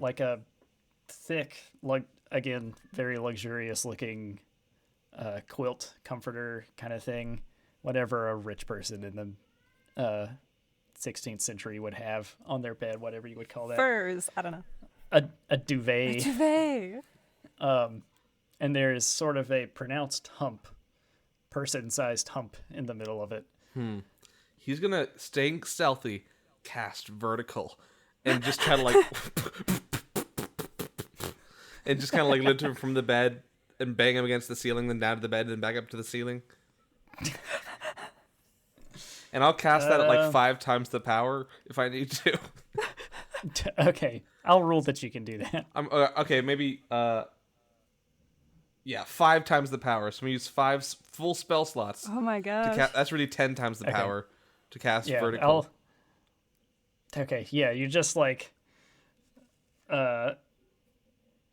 like a thick, again, very luxurious looking quilt comforter kind of thing, whatever a rich person in the 16th century would have on their bed, whatever you would call that. Furs. I don't know. A duvet. A duvet. And there's sort of a pronounced hump, person-sized hump in the middle of it. He's gonna, staying stealthy, cast vertical, and just try to like, and just kind of like lift him from the bed and bang him against the ceiling, then down to the bed, and then back up to the ceiling. And I'll cast that at like 5 times the power if I need to. Okay, I'll rule that you can do that. Okay, maybe 5 times the power. So we use 5 full spell slots. Oh my gosh. That's really 10 times the Okay. power to cast Yeah, vertical. Okay, yeah, you just like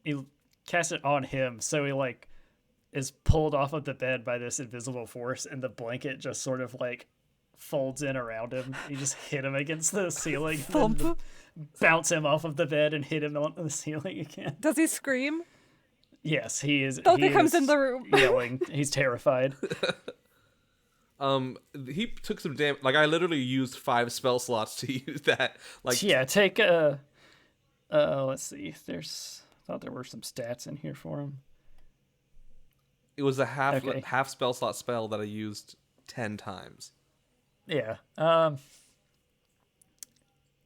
you cast it on him, so he like is pulled off of the bed by this invisible force, and the blanket just sort of like folds in around him. You just hit him against the ceiling, and then bounce him off of the bed and hit him on the ceiling again. Does he scream? Yes, he is. Thelka comes in the room. yelling. He's terrified. He took some damage. Like, I literally used 5 spell slots to use that. Like, Yeah, take let's see. Thought there were some stats in here for him. it was a half Okay. half spell slot spell that I used 10 times. Yeah.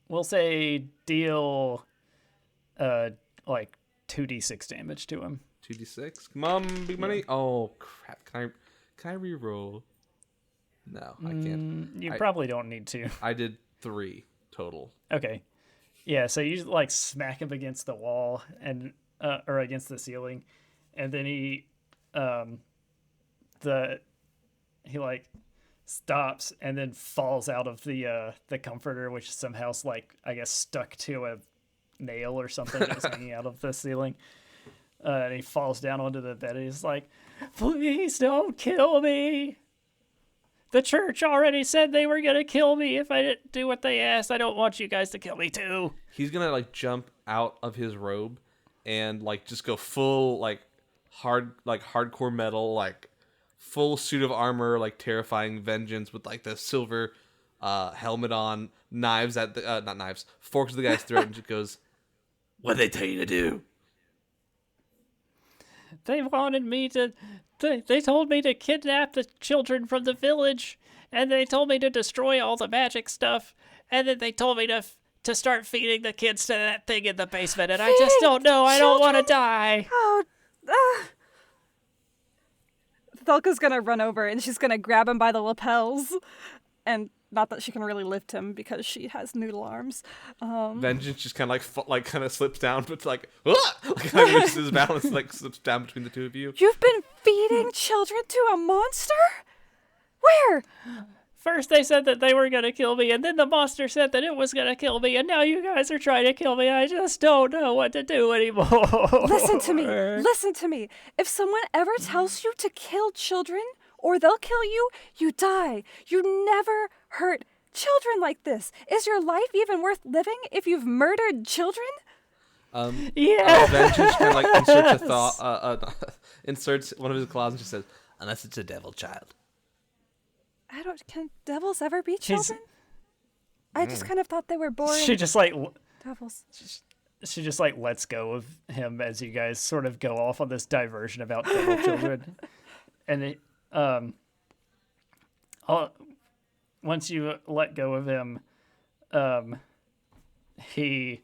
We'll say deal like 2d6 damage to him. 2d6. Come on, big money. Oh crap! Can I reroll? No, I can't. You probably don't need to. I did 3 total. Okay. Yeah, so you like smack him against the wall and or against the ceiling, and then he like stops and then falls out of the comforter, which is somehow like I guess stuck to a nail or something that was hanging out of the ceiling. And he falls down onto the bed and he's like, "Please don't kill me. The church already said they were gonna kill me if I didn't do what they asked. I don't want you guys to kill me too. He's gonna like jump out of his robe and like just go full like hardcore metal, like full suit of armor, like terrifying vengeance with like the silver helmet on, knives at the not knives, forks at the guy's throat, and just goes, "What they tell you to do?" They wanted me to. They told me to kidnap the children from the village, and they told me to destroy all the magic stuff, and then they told me to start feeding the kids to that thing in the basement, and I just don't know. I don't want to die. Oh, Thelka's gonna run over and she's gonna grab him by the lapels, and not that she can really lift him because she has noodle arms. Vengeance just kind of like kind of slips down, but like, kind of loses his balance, like slips down between the two of you. You've been feeding children to a monster? Where? First they said that they were going to kill me, and then the monster said that it was going to kill me, and now you guys are trying to kill me. I just don't know what to do anymore. Listen to me. Listen to me. If someone ever tells you to kill children, or they'll kill you, you die. You never hurt children like this. Is your life even worth living if you've murdered children? Yeah. Vengeance kind of like inserts a thought, inserts one of his claws and just says, "Unless it's a devil child." Can devils ever be children? I just kind of thought they were born She just like devils. she just like lets go of him as you guys sort of go off on this diversion about devil children, and it, once you let go of him, he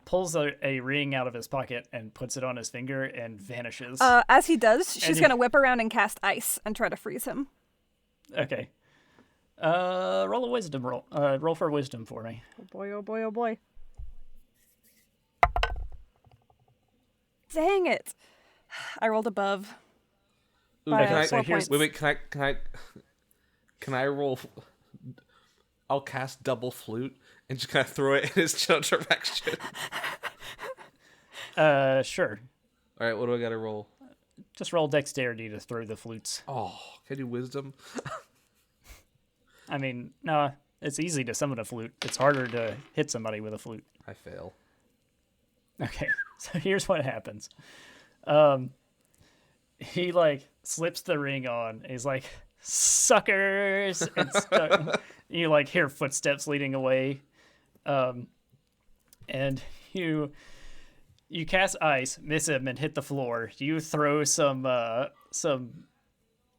pulls a ring out of his pocket and puts it on his finger and vanishes. As he does, she's going to whip around and cast ice and try to freeze him. Okay. Roll a wisdom roll. Roll for wisdom for me. Oh boy, oh boy, oh boy. Dang it. I rolled above. Ooh, By, can I, 4 points. wait, can I roll? I'll cast double flute and just kind of throw it in his general direction. Sure. All right, what do I got to roll? Just roll dexterity to throw the flutes. Oh, can I do wisdom? I mean, no, it's easy to summon a flute. It's harder to hit somebody with a flute. I fail. Okay, so here's what happens. He like slips the ring on. And he's like, "Suckers!" And you like hear footsteps leading away, and you cast ice, miss him, and hit the floor. You throw some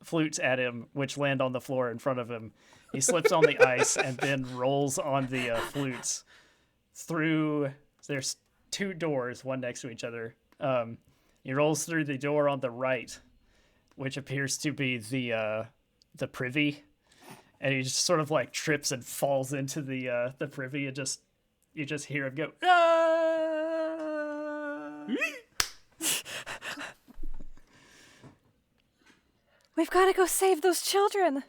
flutes at him, which land on the floor in front of him. He slips on the ice and then rolls on the flutes through. There's 2 doors, one next to each other. He rolls through the door on the right, which appears to be the privy, and he just sort of like trips and falls into the privy, and you just hear him go, "Ah!" We've got to go save those children.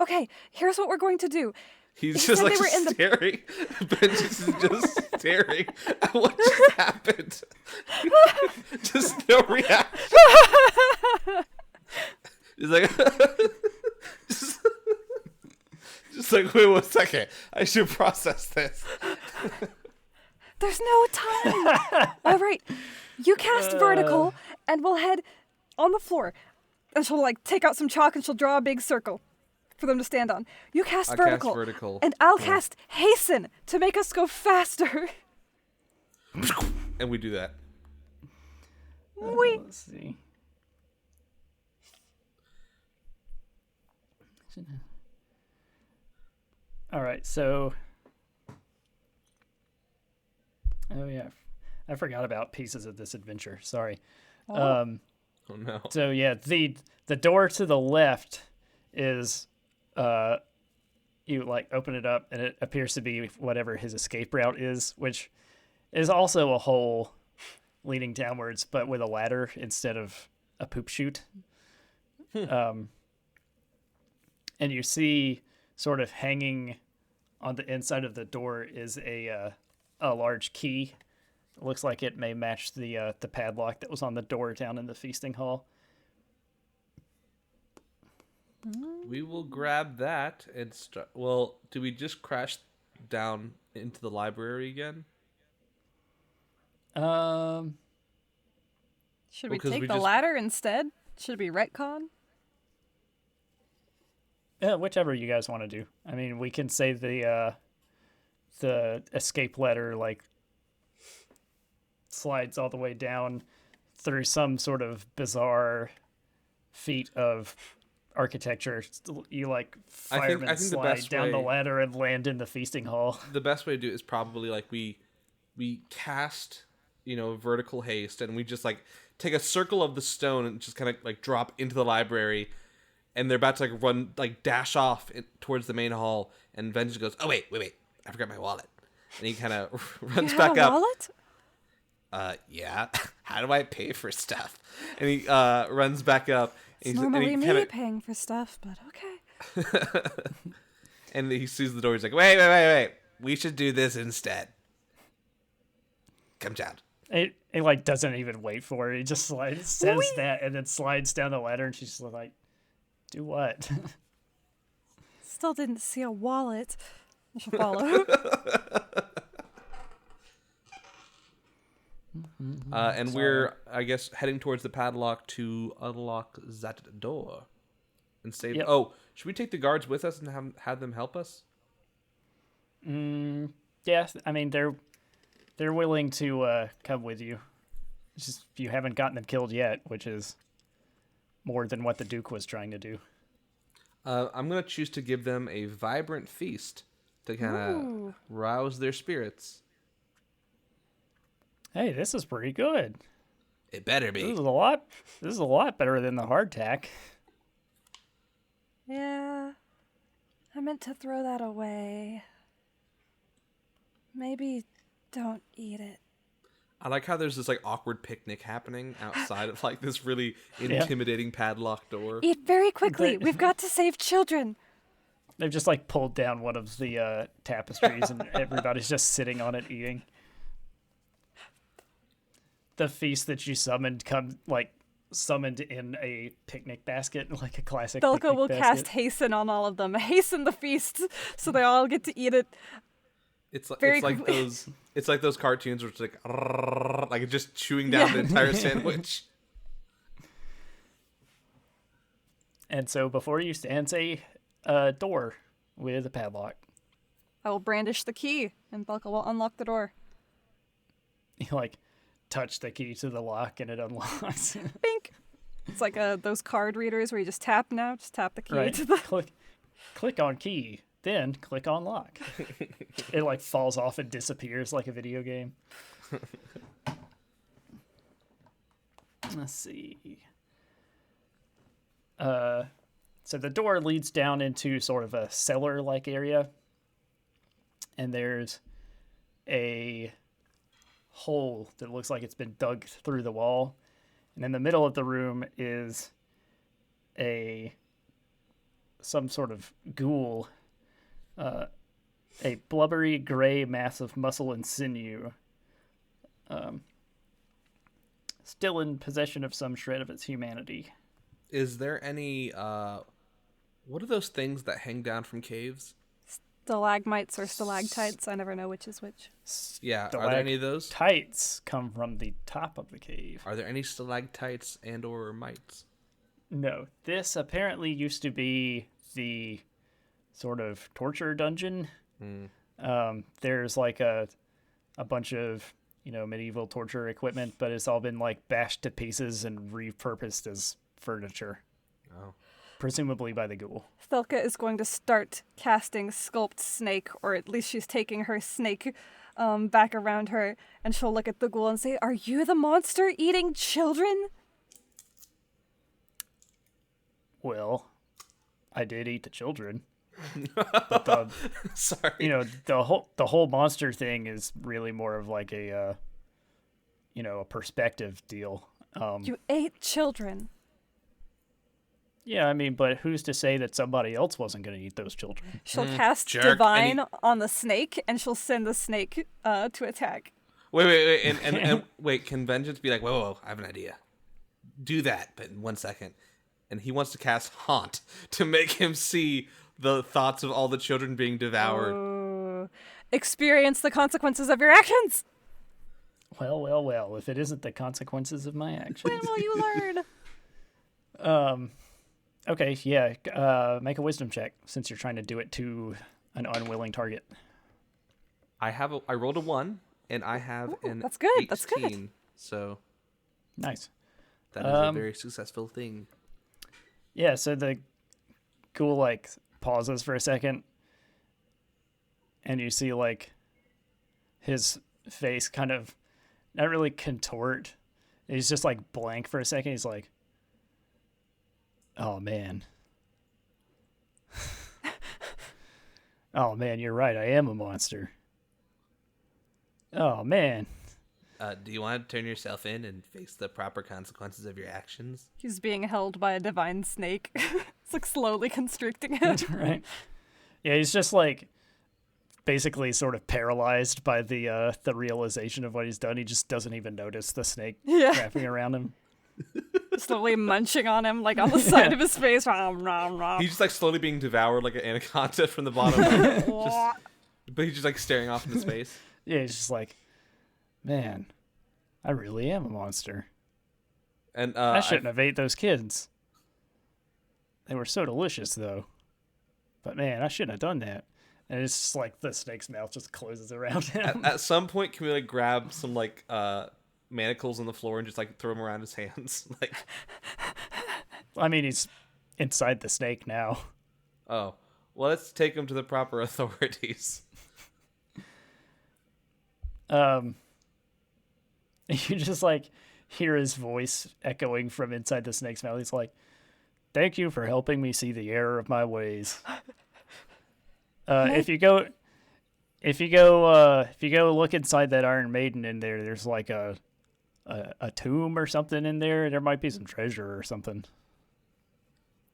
Okay, here's what we're going to do. He's just like staring. Vengeance is just staring at what just happened. Just no reaction. He's like, just like, wait 1 second. I should process this. There's no time. All right, you cast vertical, and we'll head on the floor. And she'll like take out some chalk and she'll draw a big circle for them to stand on. You cast vertical, and I'll cast hasten to make us go faster. And we do that. Wait. Let's see. All right, so. Oh yeah, I forgot about pieces of this adventure. Sorry. Oh no. So yeah, the door to the left is, you like open it up and it appears to be whatever his escape route is, which is also a hole leading downwards, but with a ladder instead of a poop chute. And you see, sort of hanging on the inside of the door is a large key. It looks like it may match the padlock that was on the door down in the feasting hall. We will grab that and start. Well, do we just crash down into the library again? Should we Well, 'cause take we the just- ladder instead? Should we retcon? Yeah, whichever you guys want to do. I mean, we can say the escape ladder like slides all the way down through some sort of bizarre feat of architecture. You like firemen I think the slide best down the way- ladder and land in the feasting hall. The best way to do it is probably like we cast, vertical haste, and we just like take a circle of the stone and just kind of like drop into the library, and they're about to like run, like dash off towards the main hall, and Vengeance goes, "Oh wait, I forgot my wallet," and he kind of runs You back have a up. wallet? Yeah. How do I pay for stuff? And he runs back up. It's and normally he me kinda- paying for stuff, but okay. And he sees the door. He's like, wait. We should do this instead. Come down. It like doesn't even wait for it. He just says Whee! that and then slides down the ladder, and she's just like, "Do what?" Still didn't see a wallet. I should follow. And we're, I guess, heading towards the padlock to unlock that door and save. Yep. Oh, should we take the guards with us and have them help us? Yeah, I mean they're willing to come with you. It's just you haven't gotten them killed yet, which is more than what the Duke was trying to do. I'm gonna choose to give them a vibrant feast to kind Ooh. of rouse their spirits. Hey, this is pretty good. It better be. This is a lot better than the hardtack. Yeah. I meant to throw that away. Maybe don't eat it. I like how there's this like awkward picnic happening outside of like this really intimidating padlock door. Eat very quickly. But- We've got to save children. They've just like pulled down one of the tapestries, and everybody's just sitting on it eating. The feast that you summoned summoned in a picnic basket, like a classic. Thelka picnic will basket. cast hasten on all of them. Hasten the feast so they all get to eat it. It's Very like quickly. it's like those cartoons where it's like just chewing down the entire sandwich. And so before you stands a door with a padlock. I will brandish the key, and Thelka will unlock the door. You like touch the key to the lock, and it unlocks. Bink! It's like those card readers where you just tap now. Just tap the key Right. to the... Click on key, then click on lock. It like falls off and disappears like a video game. Let's see. So the door leads down into sort of a cellar-like area, and there's a hole that looks like it's been dug through the wall, and in the middle of the room is some sort of ghoul, a blubbery gray mass of muscle and sinew, still in possession of some shred of its humanity. Is there any what are those things that hang down from caves? Stalagmites or stalactites. I never know which is which. Yeah, are there any of those? Tights come from the top of the cave. Are there any stalactites and or mites? No, this apparently used to be the sort of torture dungeon. There's like a bunch of medieval torture equipment, but it's all been like bashed to pieces and repurposed as furniture. Oh. Presumably by the ghoul. Thelka is going to start casting Sculpt Snake, or at least she's taking her snake back around her, and she'll look at the ghoul and say, "Are you the monster eating children?" Well, I did eat the children. But the, Sorry. the whole monster thing is really more of like a a perspective deal. You ate children. Yeah, I mean, but who's to say that somebody else wasn't going to eat those children? She'll cast jerk. Divine on the snake, and she'll send the snake to attack. Wait, and wait, can Vengeance be like, whoa, I have an idea. Do that, but in 1 second. and he wants to cast Haunt to make him see the thoughts of all the children being devoured. Oh. Experience the consequences of your actions. Well, if it isn't the consequences of my actions. When will you learn? Okay, yeah, make a wisdom check since you're trying to do it to an unwilling target. I rolled a 1, and I have an that's good, 18, that's good. So Nice. that is a very successful thing. Yeah, so the ghoul, like, pauses for a second, and you see, like, his face kind of not really contort. He's just, like, blank for a second. He's like, oh, man. Oh, man, you're right. I am a monster. Oh, man. Do you want to turn yourself in and face the proper consequences of your actions? He's being held by a divine snake. It's like slowly constricting him. Right. Yeah, he's just like basically sort of paralyzed by the realization of what he's done. He just doesn't even notice the snake wrapping around him. Slowly munching on him, like on the side of his face. He's just like slowly being devoured like an anaconda from the bottom. But he's just like staring off into space. Yeah, he's just like, man, I really am a monster. And I shouldn't have ate those kids. They were so delicious, though. But man, I shouldn't have done that. And it's just like the snake's mouth just closes around him. At some point, can we like grab some like manacles on the floor and just like throw them around his hands? Like, I mean, he's inside the snake now. Oh, well, let's take him to the proper authorities. You just like hear his voice echoing from inside the snake's mouth. He's like, "Thank you for helping me see the error of my ways." If you go look inside that Iron Maiden in there, there's like a tomb or something in there. There might be some treasure or something.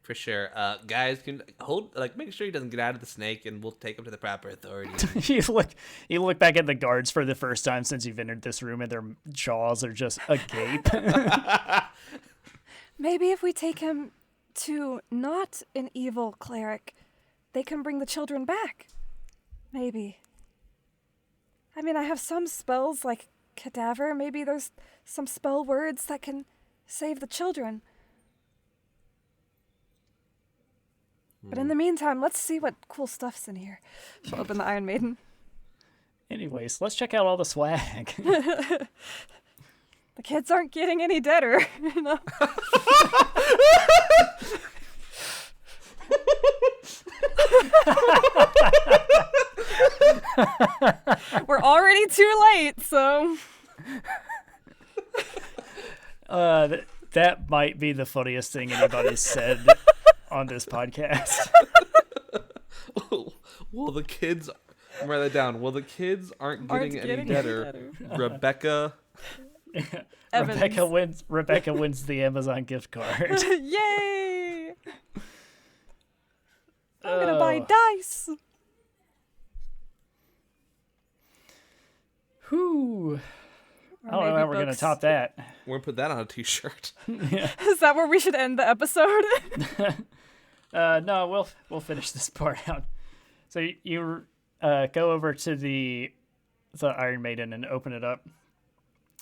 For sure. Guys, can make sure he doesn't get out of the snake, and we'll take him to the proper authorities. you look back at the guards for the first time since you've entered this room, and their jaws are just agape. Maybe if we take him to not an evil cleric, they can bring the children back. Maybe. I mean, I have some spells like cadaver. Maybe there's some spell words that can save the children. But in the meantime, let's see what cool stuff's in here. She'll open the Iron Maiden. Anyways, let's check out all the swag. The kids aren't getting any deader, you know? We're already too late, so... That might be the funniest thing anybody's said on this podcast. Well, the kids... Write that down. Well, the kids aren't getting any better. Rebecca wins the Amazon gift card. Yay! I'm gonna buy dice. Whew. I don't know how we're gonna top that. We're gonna put that on a t-shirt. Yeah. Is that where we should end the episode? No, we'll finish this part out. So you go over to the Iron Maiden and open it up,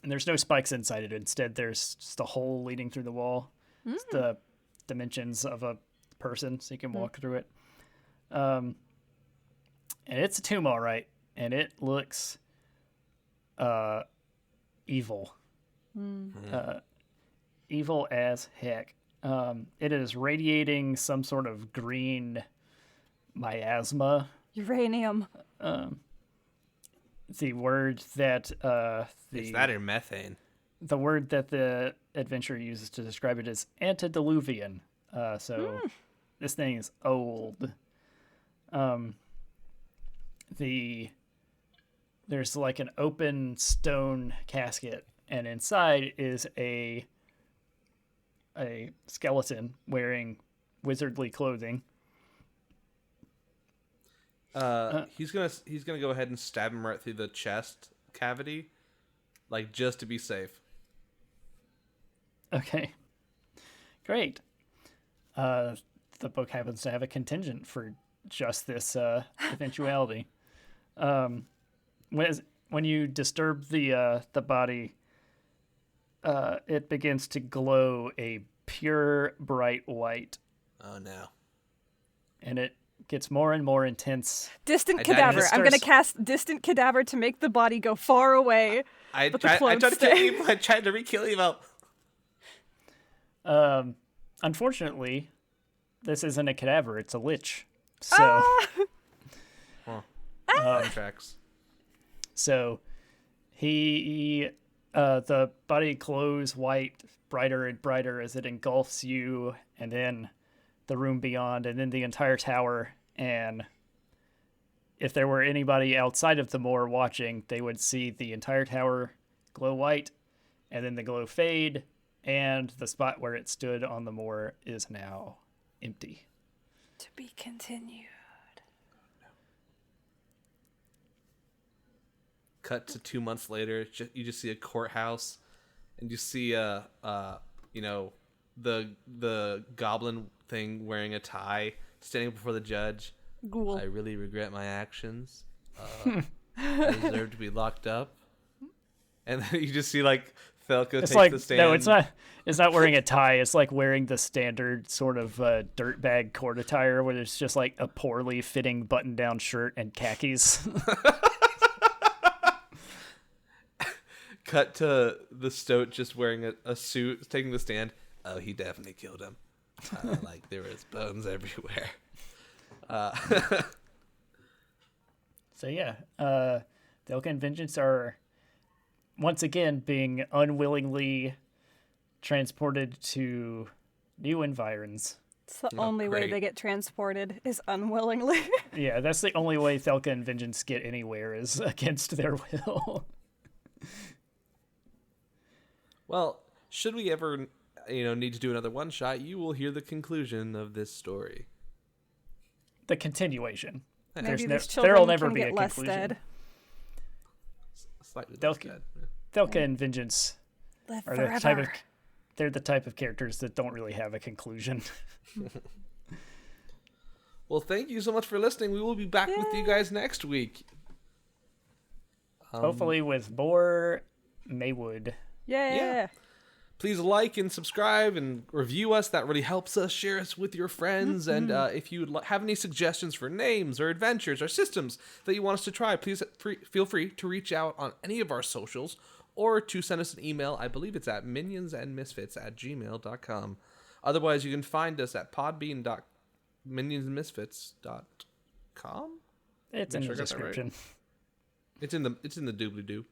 and there's no spikes inside it. Instead, there's just a hole leading through the wall. It's the dimensions of a person, so you can walk through it. And it's a tomb, all right, and it looks evil. Evil as heck. It is radiating some sort of green miasma. Uranium. The word that Is that or methane? The word that the adventurer uses to describe it is antediluvian. This thing is old. There's like an open stone casket, and inside is a skeleton wearing wizardly clothing. He's gonna go ahead and stab him right through the chest cavity, like just to be safe. Okay, great. the book happens to have a contingent for just this eventuality. When you disturb the body, it begins to glow a pure bright white. Oh no! And it gets more and more intense. Distant cadaver. I'm going to cast distant cadaver to make the body go far away. I tried to kill you. I tried to re-kill you. Unfortunately, this isn't a cadaver. It's a lich. So. Tracks. So, the body glows white, brighter and brighter as it engulfs you, and then the room beyond, and then the entire tower. And if there were anybody outside of the moor watching, they would see the entire tower glow white, and then the glow fade, and the spot where it stood on the moor is now empty. To be continued. Cut to 2 months later, you just see a courthouse, and you see the goblin thing wearing a tie, standing before the judge. Ghoul. I really regret my actions. I deserve to be locked up. And then you just see like Thelka take the stand. No, it's not. It's not wearing a tie. It's like wearing the standard sort of dirtbag court attire, where it's just like a poorly fitting button-down shirt and khakis. Cut to the stoat just wearing a suit, taking the stand. Oh, he definitely killed him. Like there was bones everywhere. So yeah, Thelka and Vengeance are once again being unwillingly transported to new environs. It's the only way they get transported is unwillingly. Yeah, that's the only way Thelka and Vengeance get anywhere is against their will. Well, should we ever, need to do another one shot, you will hear the conclusion of this story. The continuation. Maybe these there will children never can be get a less conclusion. dead. Slightly less dead. Thelka and Vengeance Live are forever. they're the type of characters that don't really have a conclusion. Well, thank you so much for listening. We will be back with you guys next week. Hopefully with more Maywood. Yeah. Please like and subscribe and review us. That really helps us. Share us with your friends. And if you have any suggestions for names or adventures or systems that you want us to try, please feel free to reach out on any of our socials or to send us an email. I believe it's at minionsandmisfits@gmail.com. Otherwise, you can find us at podbean.minionsandmisfits.com. It's in the description. Right. It's in the doobly-doo.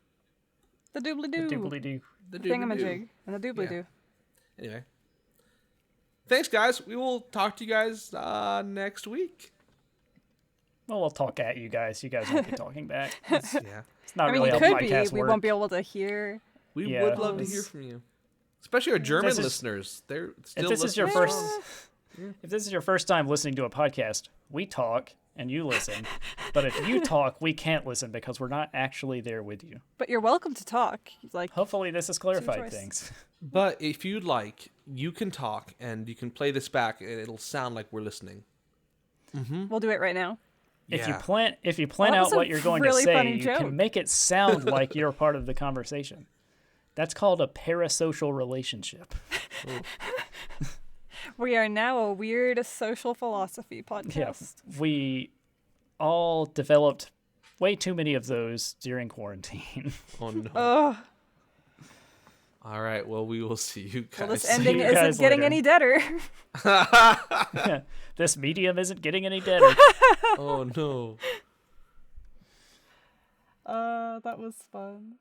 The doobly-doo. The doobly-doo. The thingamajig. And the doobly-doo. Yeah. Anyway. Thanks, guys. We will talk to you guys next week. Well, we'll talk at you guys. You guys won't be talking back. It's not I really mean, it how could podcasts be. We work. won't be able to hear. We would love to hear from you. Especially our German listeners. They're still if this is your listening. If this is your first time listening to a podcast, we talk and you listen. But if you talk, we can't listen because we're not actually there with you. But you're welcome to talk. Hopefully this has clarified things. But if you'd like, you can talk and you can play this back and it'll sound like we're listening. Mm-hmm. We'll do it right now. If you plan out what you're going to say, you can make it sound like you're part of the conversation. That's called a parasocial relationship. We are now a weird social philosophy podcast. Yeah, we all developed way too many of those during quarantine. Oh, no. Ugh. All right, well, we will see you guys. Well, this ending isn't getting any deader. Yeah, this medium isn't getting any deader. Oh, no. That was fun.